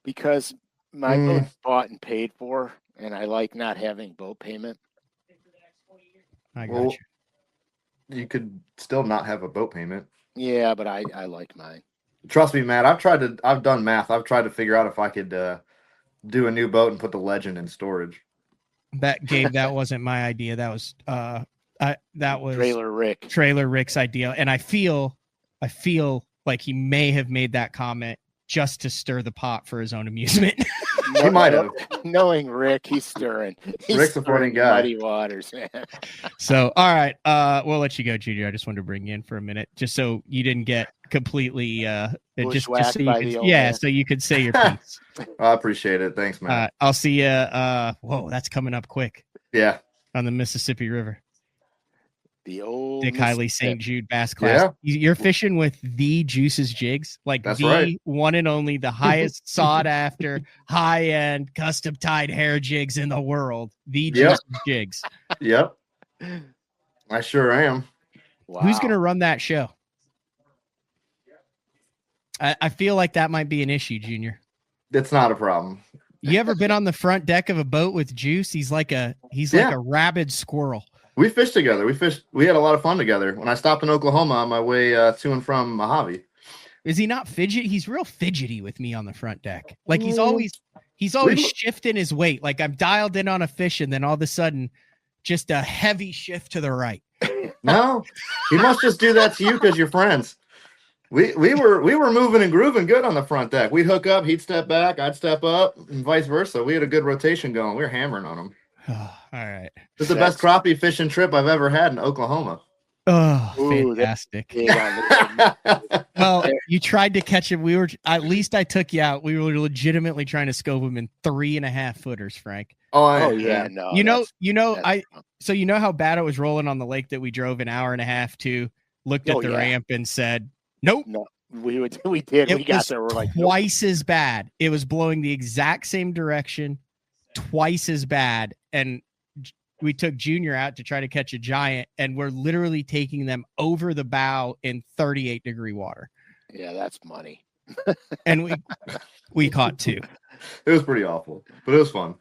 Because my boat's bought and paid for, and I like not having boat payment. I got you. You could still not have a boat payment. Yeah, but I like mine. Trust me, Matt. I've done math. I've tried to figure out if I could do a new boat and put the Legend in storage. That wasn't my idea. That was Trailer Rick's idea, and I feel like he may have made that comment just to stir the pot for his own amusement. He might have. Knowing Rick, he's stirring. Rick's a funny guy. Muddy waters, man. So, all right, we'll let you go, Junior. I just wanted to bring you in for a minute, just so you didn't get completely just so you could say your piece. I appreciate it. Thanks, man. I'll see you. Whoa, that's coming up quick. Yeah, on the Mississippi River. The old Dick Hiley St. Jude Bass Class. Yeah. You're fishing with the Juice's jigs, like that's the one and only, the highest sought after, high end custom tied hair jigs in the world. The Juice's jigs. Yep, I sure am. Wow. Who's going to run that show? I feel like that might be an issue, Junior. It's not a problem. You ever been on the front deck of a boat with Juice? He's like a rabid squirrel. We fished together. We had a lot of fun together. When I stopped in Oklahoma on my way to and from Mojave. Is he not fidget? He's real fidgety with me on the front deck. Like he's always shifting his weight. Like I'm dialed in on a fish, and then all of a sudden, just a heavy shift to the right. No, he must just do that to you because you're friends. We were moving and grooving good on the front deck. We'd hook up, he'd step back, I'd step up, and vice versa. We had a good rotation going. We were hammering on him. Oh, all right. This is the best crappie fishing trip I've ever had in Oklahoma. Oh, fantastic. Well, you tried to catch him. At least I took you out. We were legitimately trying to scope him in 3.5 footers, Frank. Oh yeah. No. So you know how bad it was rolling on the lake that we drove an hour and a half to, looked at the ramp and said, nope. No, we did. It we got there. We're like twice as bad. It was blowing the exact same direction, twice as bad. And we took Junior out to try to catch a giant, and we're literally taking them over the bow in 38-degree water. Yeah, that's money. And we caught 2. It was pretty awful, but it was fun.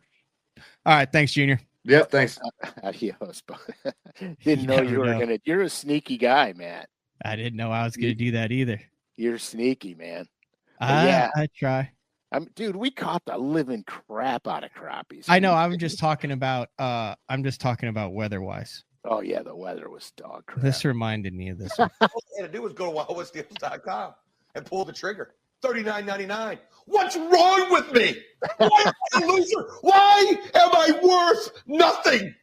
All right, thanks, Junior. Yep, thanks. Adios. Didn't know you were gonna. You're a sneaky guy, man. I didn't know I was gonna do that either. You're sneaky, man. I try. Dude, we caught the living crap out of crappies. I know. I'm just talking about weather-wise. Oh yeah, the weather was dog crap. This reminded me of this one. All you had to do was go to wildwestdeals.com and pull the trigger. $39.99. What's wrong with me? Why am I a loser? Why am I worth nothing?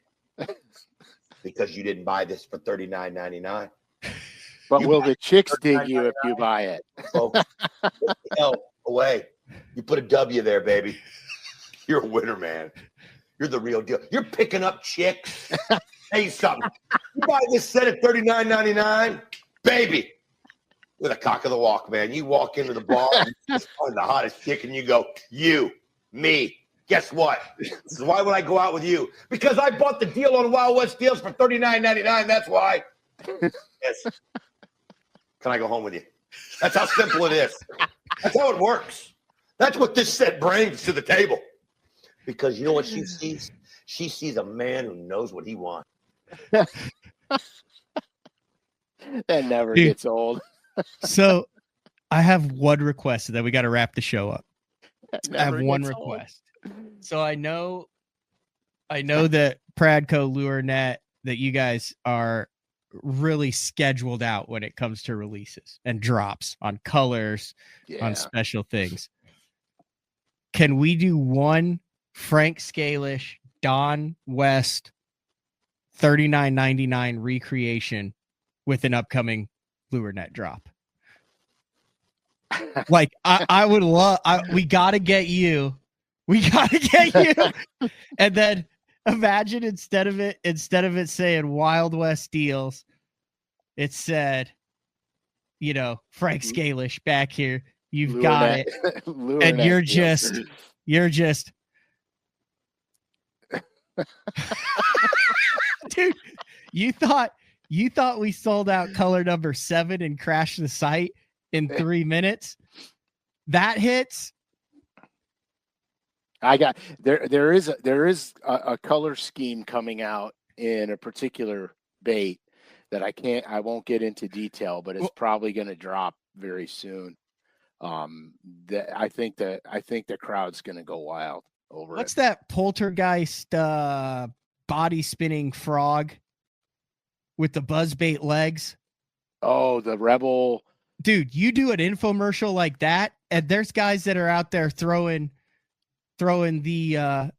Because you didn't buy this for $39.99. But will the chicks dig you if you buy it? Oh, hell away. You put a W there, baby. You're a winner, man. You're the real deal. You're picking up chicks. Hey, something. You buy this set at $39.99, baby. With a cock of the walk, man. You walk into the bar, you find the hottest chick, and you go, you, me. Guess what? This is why would I go out with you? Because I bought the deal on Wild West Deals for $39.99. That's why. Yes. Can I go home with you? That's how simple it is. That's how it works. That's what this set brings to the table. Because you know what she sees? She sees a man who knows what he wants. That never gets old. So I have one request that we got to wrap the show up. I have one request. So I know that Pradco Lure Net, that you guys are really scheduled out when it comes to releases and drops on colors, on special things. Can we do one Frank Scalish, Don West, $39.99 recreation with an upcoming Lure Net drop? Like I would love. We got to get you. We got to get you. And then imagine instead of it saying Wild West Deals, it said, Frank Scalish back here. You've Lure got Net. It, and you're just. Dude, you thought we sold out color number 7 and crashed the site in 3 minutes? That hits. I got there is a color scheme coming out in a particular bait that I won't get into detail, but it's probably going to drop very soon. I think the crowd's going to go wild over What's it. That poltergeist body spinning frog with the buzzbait legs? Oh, the Rebel. Dude, you do an infomercial like that, and there's guys that are out there throwing the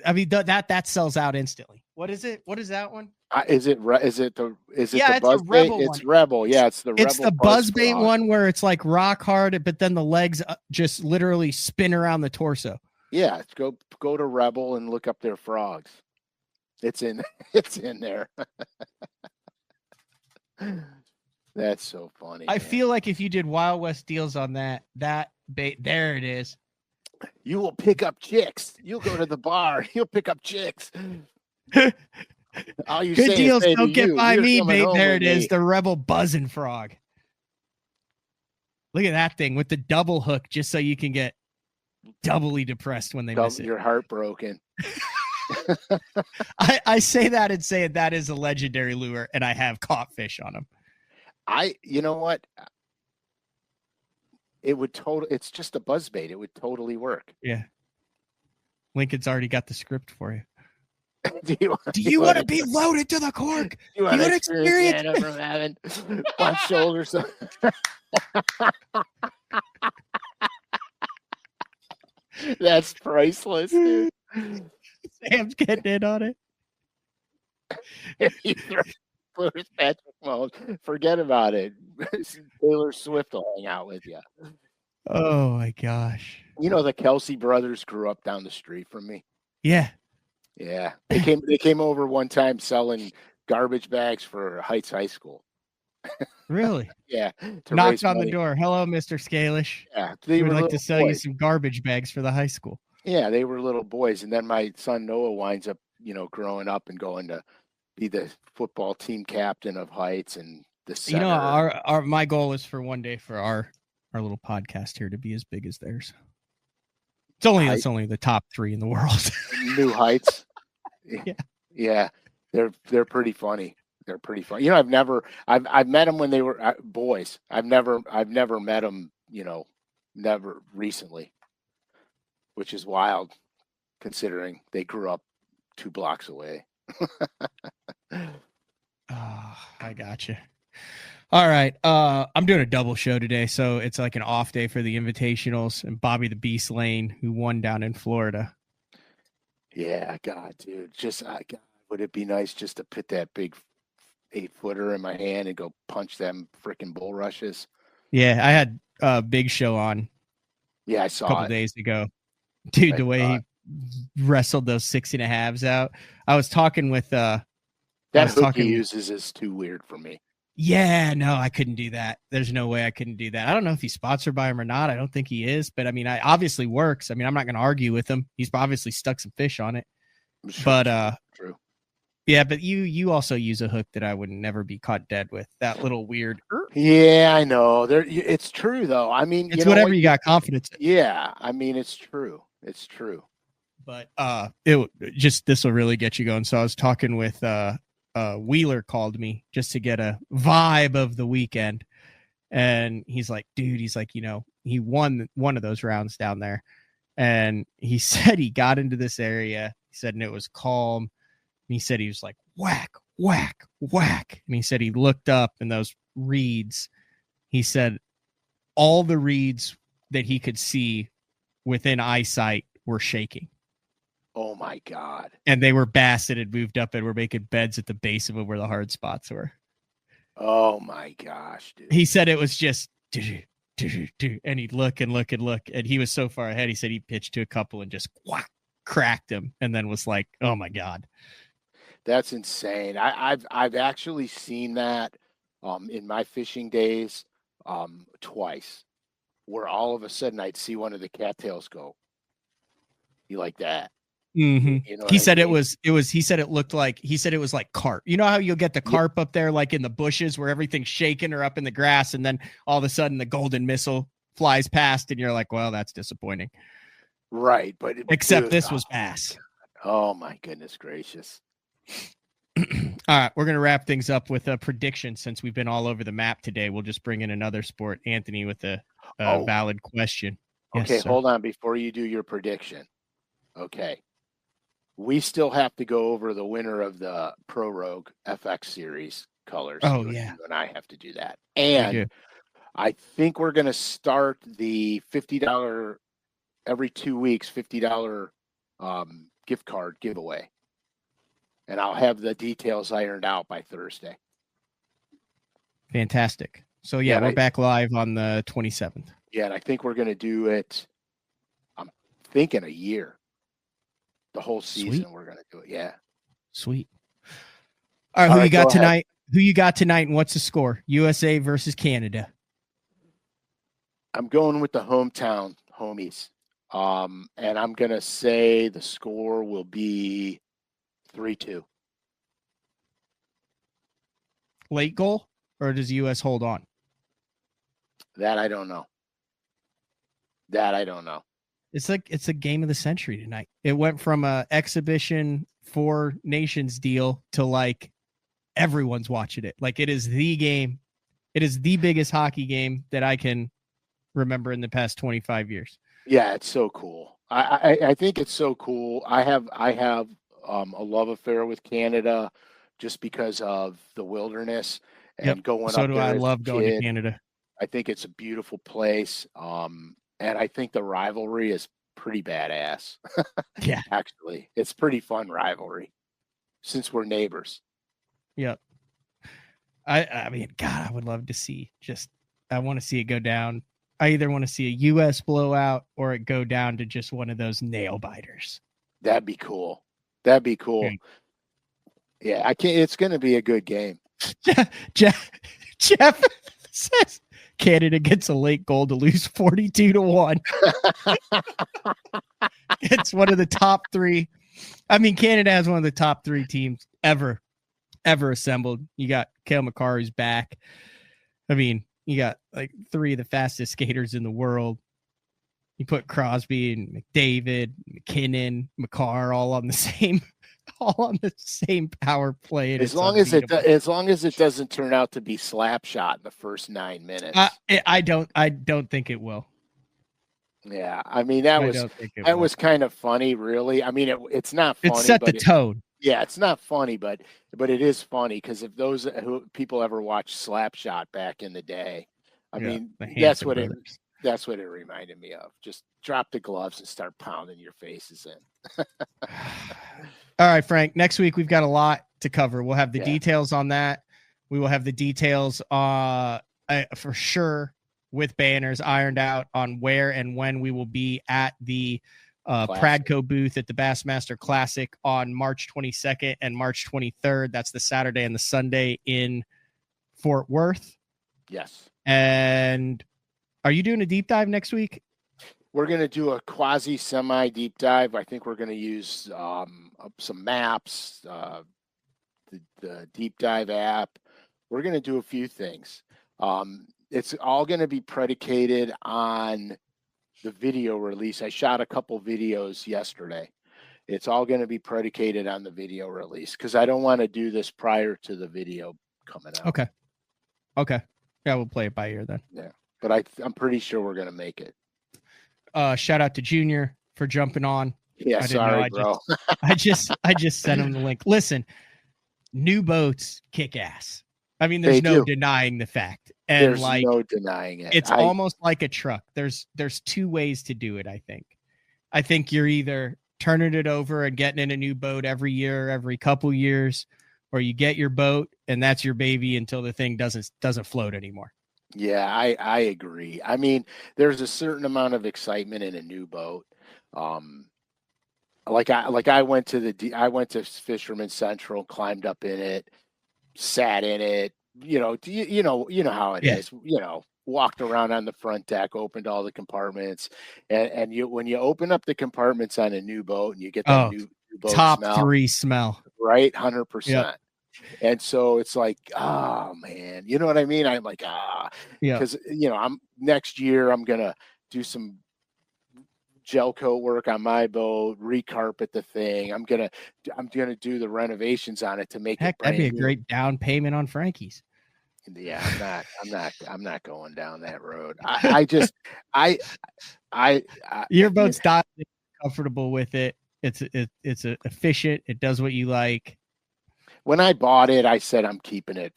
that sells out instantly. What is it? What is that one? Is it the it's buzz a Rebel bait? one. It's Rebel. Yeah, it's the Rebel. It's the buzzbait one where it's like rock hard, but then the legs just literally spin around the torso. Yeah, go to Rebel and look up their frogs. It's in there. That's so funny. I feel like if you did Wild West Deals on that bait, there it is. You will pick up chicks. You'll go to the bar. You'll pick up chicks. All you Good say deals is, don't get by you're me, coming mate. home There with it is, me. the Rebel Buzzing Frog. Look at that thing with the double hook, just so you can get doubly depressed when they miss it. You're heartbroken. I say that and say that is a legendary lure, and I have caught fish on them. You know what? It's just a buzzbait. It would totally work. Yeah. Lincoln's already got the script for you. Do you want to be loaded to the cork? You want to experience it from having one shoulder? That's priceless, dude. Sam's getting in on it. Patrick Mahomes, forget about it. Taylor Swift will hang out with you. Oh my gosh! You know the Kelsey brothers grew up down the street from me. Yeah, yeah. They came over one time selling garbage bags for Heights High School. Really? Yeah. Knocked on the door. Hello, Mr. Scalish. Yeah. We would like to sell you some garbage bags for the high school. Yeah, they were little boys, and then my son Noah winds up, growing up and going to be the football team captain of Heights and the center. Our my goal is for one day for our little podcast here to be as big as theirs. It's only the top 3 in the world. New Heights. Yeah. Yeah. They're pretty funny. They're pretty funny. I've met them when they were boys. I've never met them, never recently, which is wild considering they grew up 2 blocks away. I got you. All right. I'm doing a double show today, so it's like an off day for the invitationals and Bobby the Beast Lane, who won down in Florida. Yeah, God, dude. God, would it be nice just to put that big 8-footer in my hand and go punch them freaking bulrushes? Yeah, I had a Big Show on. Yeah, I saw a couple days ago. Dude, the way he wrestled those 6.5s out. I was talking with that hook he uses is too weird for me. Yeah, no, I couldn't do that. There's no way I couldn't do that. I don't know if he's sponsored by him or not. I don't think he is, but I mean, I obviously works. I mean, I'm not going to argue with him. He's obviously stuck some fish on it. Sure, but true. Yeah, but you also use a hook that I would never be caught dead with. That little weird. Yeah, I know. It's true though. I mean, it's whatever you got confidence in. Yeah, I mean, it's true. It's true. But this will really get you going. So I was talking with Wheeler called me just to get a vibe of the weekend, and he's like, dude, he won one of those rounds down there, and he said he got into this area. He said, and it was calm. And he said he was like, whack, whack, whack. And he said he looked up and those reeds, he said all the reeds that he could see within eyesight were shaking. Oh my God. And they were bass that had moved up and were making beds at the base of them where the hard spots were. Oh my gosh, dude. He said it was just, and he'd look and look and look. And he was so far ahead. He said he pitched to a couple and just cracked him and then was like, oh my God. That's insane. I've actually seen that in my fishing days twice, where all of a sudden I'd see one of the cattails go. You like that? Mm-hmm. He said it was like carp. You know how you'll get the carp up there like in the bushes where everything's shaking, or up in the grass, and then all of a sudden the golden missile flies past and you're like, well, that's disappointing. Right, but except this was bass. Oh my goodness gracious. All right, we're gonna wrap things up with a prediction. Since we've been all over the map today, we'll just bring in another sport. Anthony with a valid question. Okay, yes, hold on before you do your prediction. Okay. We still have to go over the winner of the Pro Rogue FX series colors. Oh, you yeah. and I have to do that. And I think we're going to start the $50 every 2 weeks, $50 gift card giveaway. And I'll have the details ironed out by Thursday. Fantastic. So, yeah, we're back live on the 27th. Yeah, and I think we're going to do it, I'm thinking a year. The whole season. Sweet. We're going to do it. Yeah. Sweet. All right, who you got tonight? Who you got tonight, and what's the score? USA versus Canada. I'm going with the hometown homies. And I'm going to say the score will be 3-2. late goal, or does the U.S. hold on? That I don't know. It's a game of the century tonight. It went from a exhibition 4 nations deal to like everyone's watching it. Like it is the game. It is the biggest hockey game that I can remember in the past 25 years. Yeah, it's so cool. I think it's so cool. I have a love affair with Canada just because of the wilderness and going so up do there. I as love a going kid. to Canada. I think it's a beautiful place. And I think the rivalry is pretty badass. Yeah. Actually, it's pretty fun rivalry since we're neighbors. Yep. I mean, God, I would love to see I want to see it go down. I either want to see a U.S. blowout or it go down to just one of those nail biters. That'd be cool. Yeah, it's going to be a good game. Jeff says Canada gets a late goal to lose 42-1. It's one of the top 3. I mean, Canada has one of the top 3 teams ever assembled. You got Cale Makar, who's back. I mean, you got like 3 of the fastest skaters in the world. You put Crosby and McDavid, McKinnon, Makar all on the same power play. As long as it doesn't turn out to be slap shot in the first 9 minutes. I don't think it will. Yeah, I mean that was kind of funny, really. I mean it's not funny. It set the tone. Yeah, it's not funny, but it is funny because if those people ever watched Slapshot back in the day, I mean that's what it reminded me of. Just drop the gloves and start pounding your faces in. All right, Frank. Next week we've got a lot to cover. We'll have the details on that. We will have the details for sure with banners ironed out on where and when we will be at the Pradco booth at the Bassmaster Classic on March 22nd and March 23rd. That's the Saturday and the Sunday in Fort Worth. Yes. And are you doing a deep dive next week? We're going to do a quasi semi deep dive. I think we're going to use some maps, the deep dive app. We're going to do a few things. It's all going to be predicated on the video release. I shot a couple videos yesterday. It's all going to be predicated on the video release because I don't want to do this prior to the video coming out. Okay. Yeah, we'll play it by ear then. Yeah, but I'm pretty sure we're going to make it. Shout out to Junior for jumping on. Yeah, sorry, bro. I just sent him the link. Listen, new boats kick ass. I mean, there's no denying the fact. And there's no denying it. It's almost like a truck. There's 2 ways to do it, I think. I think you're either turning it over and getting in a new boat every year, every couple years, or you get your boat and that's your baby until the thing doesn't float anymore. Yeah, I agree. I mean, there's a certain amount of excitement in a new boat. I went to Fisherman Central, climbed up in it, sat in it, you know how it is, walked around on the front deck, opened all the compartments, and when you open up the compartments on a new boat and you get that new boat top smell, 3 smell, right? 100%. And so it's like, oh man, you know what I mean? I'm like, because next year I'm gonna do some gel coat work on my boat, recarpet the thing. I'm gonna do the renovations on it to make it brand that'd be a new. great down payment on Frankie's. Yeah, I'm not going down that road. Your boat's not comfortable with it. It's efficient. It does what you like. When I bought it, I said I'm keeping it.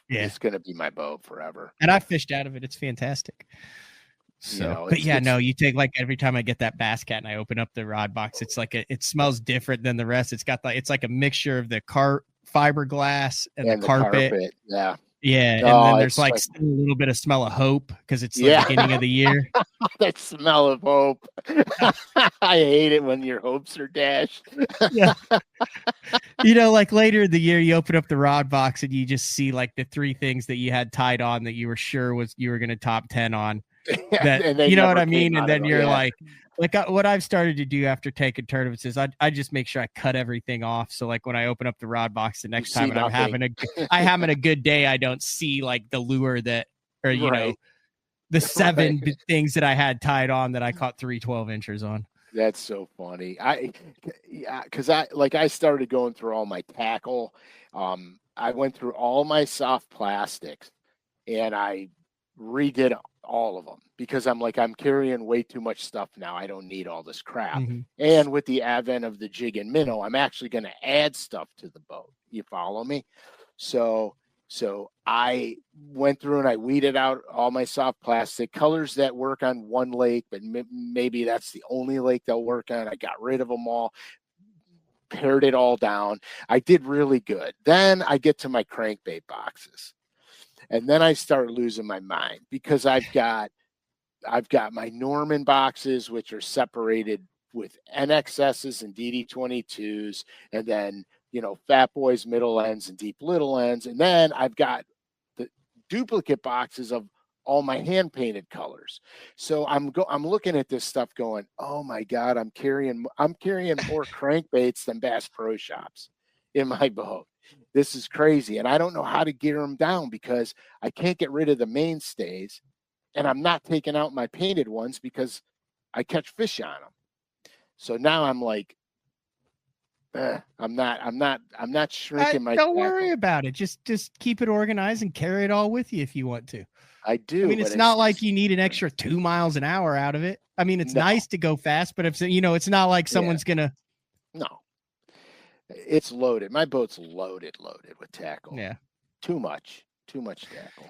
Yeah, it's gonna be my boat forever. And I fished out of it. It's fantastic. So, you take like every time I get that bass cat and I open up the rod box, it's like it smells different than the rest. It's got it's like a mixture of the fiberglass and the carpet. Yeah. Yeah, and then there's like still a little bit of smell of hope because it's the beginning of the year. That smell of hope. I hate it when your hopes are dashed. Yeah. Like later in the year, you open up the rod box and you just see like the 3 things that you had tied on that you were sure you were going to top 10 on. That you know what I mean? And then you're like, like what I've started to do after taking tournaments is I just make sure I cut everything off. So like when I open up the rod box the next time and I'm having a good day, I don't see like the lure that, or, you know, the 7 things that I had tied on that I caught 3 12-inchers on. That's so funny. Because I started going through all my tackle. I went through all my soft plastics and I redid all of them because I'm carrying way too much stuff now. I don't need all this crap. Mm-hmm. And with the advent of the jig and minnow, I'm actually going to add stuff to the boat. You follow me? So I went through and I weeded out all my soft plastic colors that work on one lake, but maybe that's the only lake they'll work on. I got rid of them all, pared it all down. I did really good. Then I get to my crankbait boxes. And then I start losing my mind because I've got my Norman boxes, which are separated with NXSs and DD22s, and then, you know, Fat Boys middle ends and deep little ends. And then I've got the duplicate boxes of all my hand painted colors. So I'm looking at this stuff going, oh my God, I'm carrying more crankbaits than Bass Pro Shops in my boat. This is crazy. And I don't know how to gear them down because I can't get rid of the mainstays and I'm not taking out my painted ones because I catch fish on them. So now I'm like, I'm not shrinking my. Don't worry about it. Just keep it organized and carry it all with you if you want to. I do. I mean, it's not like you need an extra 2 miles an hour out of it. I mean, it's nice to go fast, but if you know, it's not like someone's gonna. No, it's loaded. My boat's loaded with tackle. Yeah, too much tackle.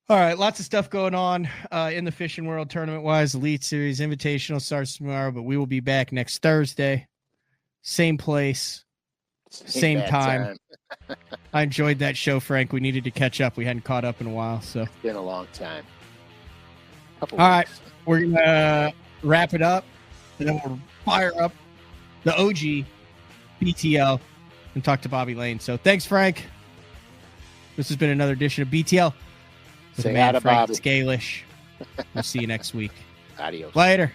All right, lots of stuff going on in the fishing world, tournament wise. Elite Series Invitational starts tomorrow, but we will be back next Thursday. Same place, same time. I enjoyed that show, Frank. We needed to catch up. We hadn't caught up in a while. So it's been a long time. All right, we're going to wrap it up, and then we'll fire up the OG BTL and talk to Bobby Lane. So thanks, Frank. This has been another edition of BTL. Say hi to Bobby. SCALISH. We'll see you next week. Adios. Later.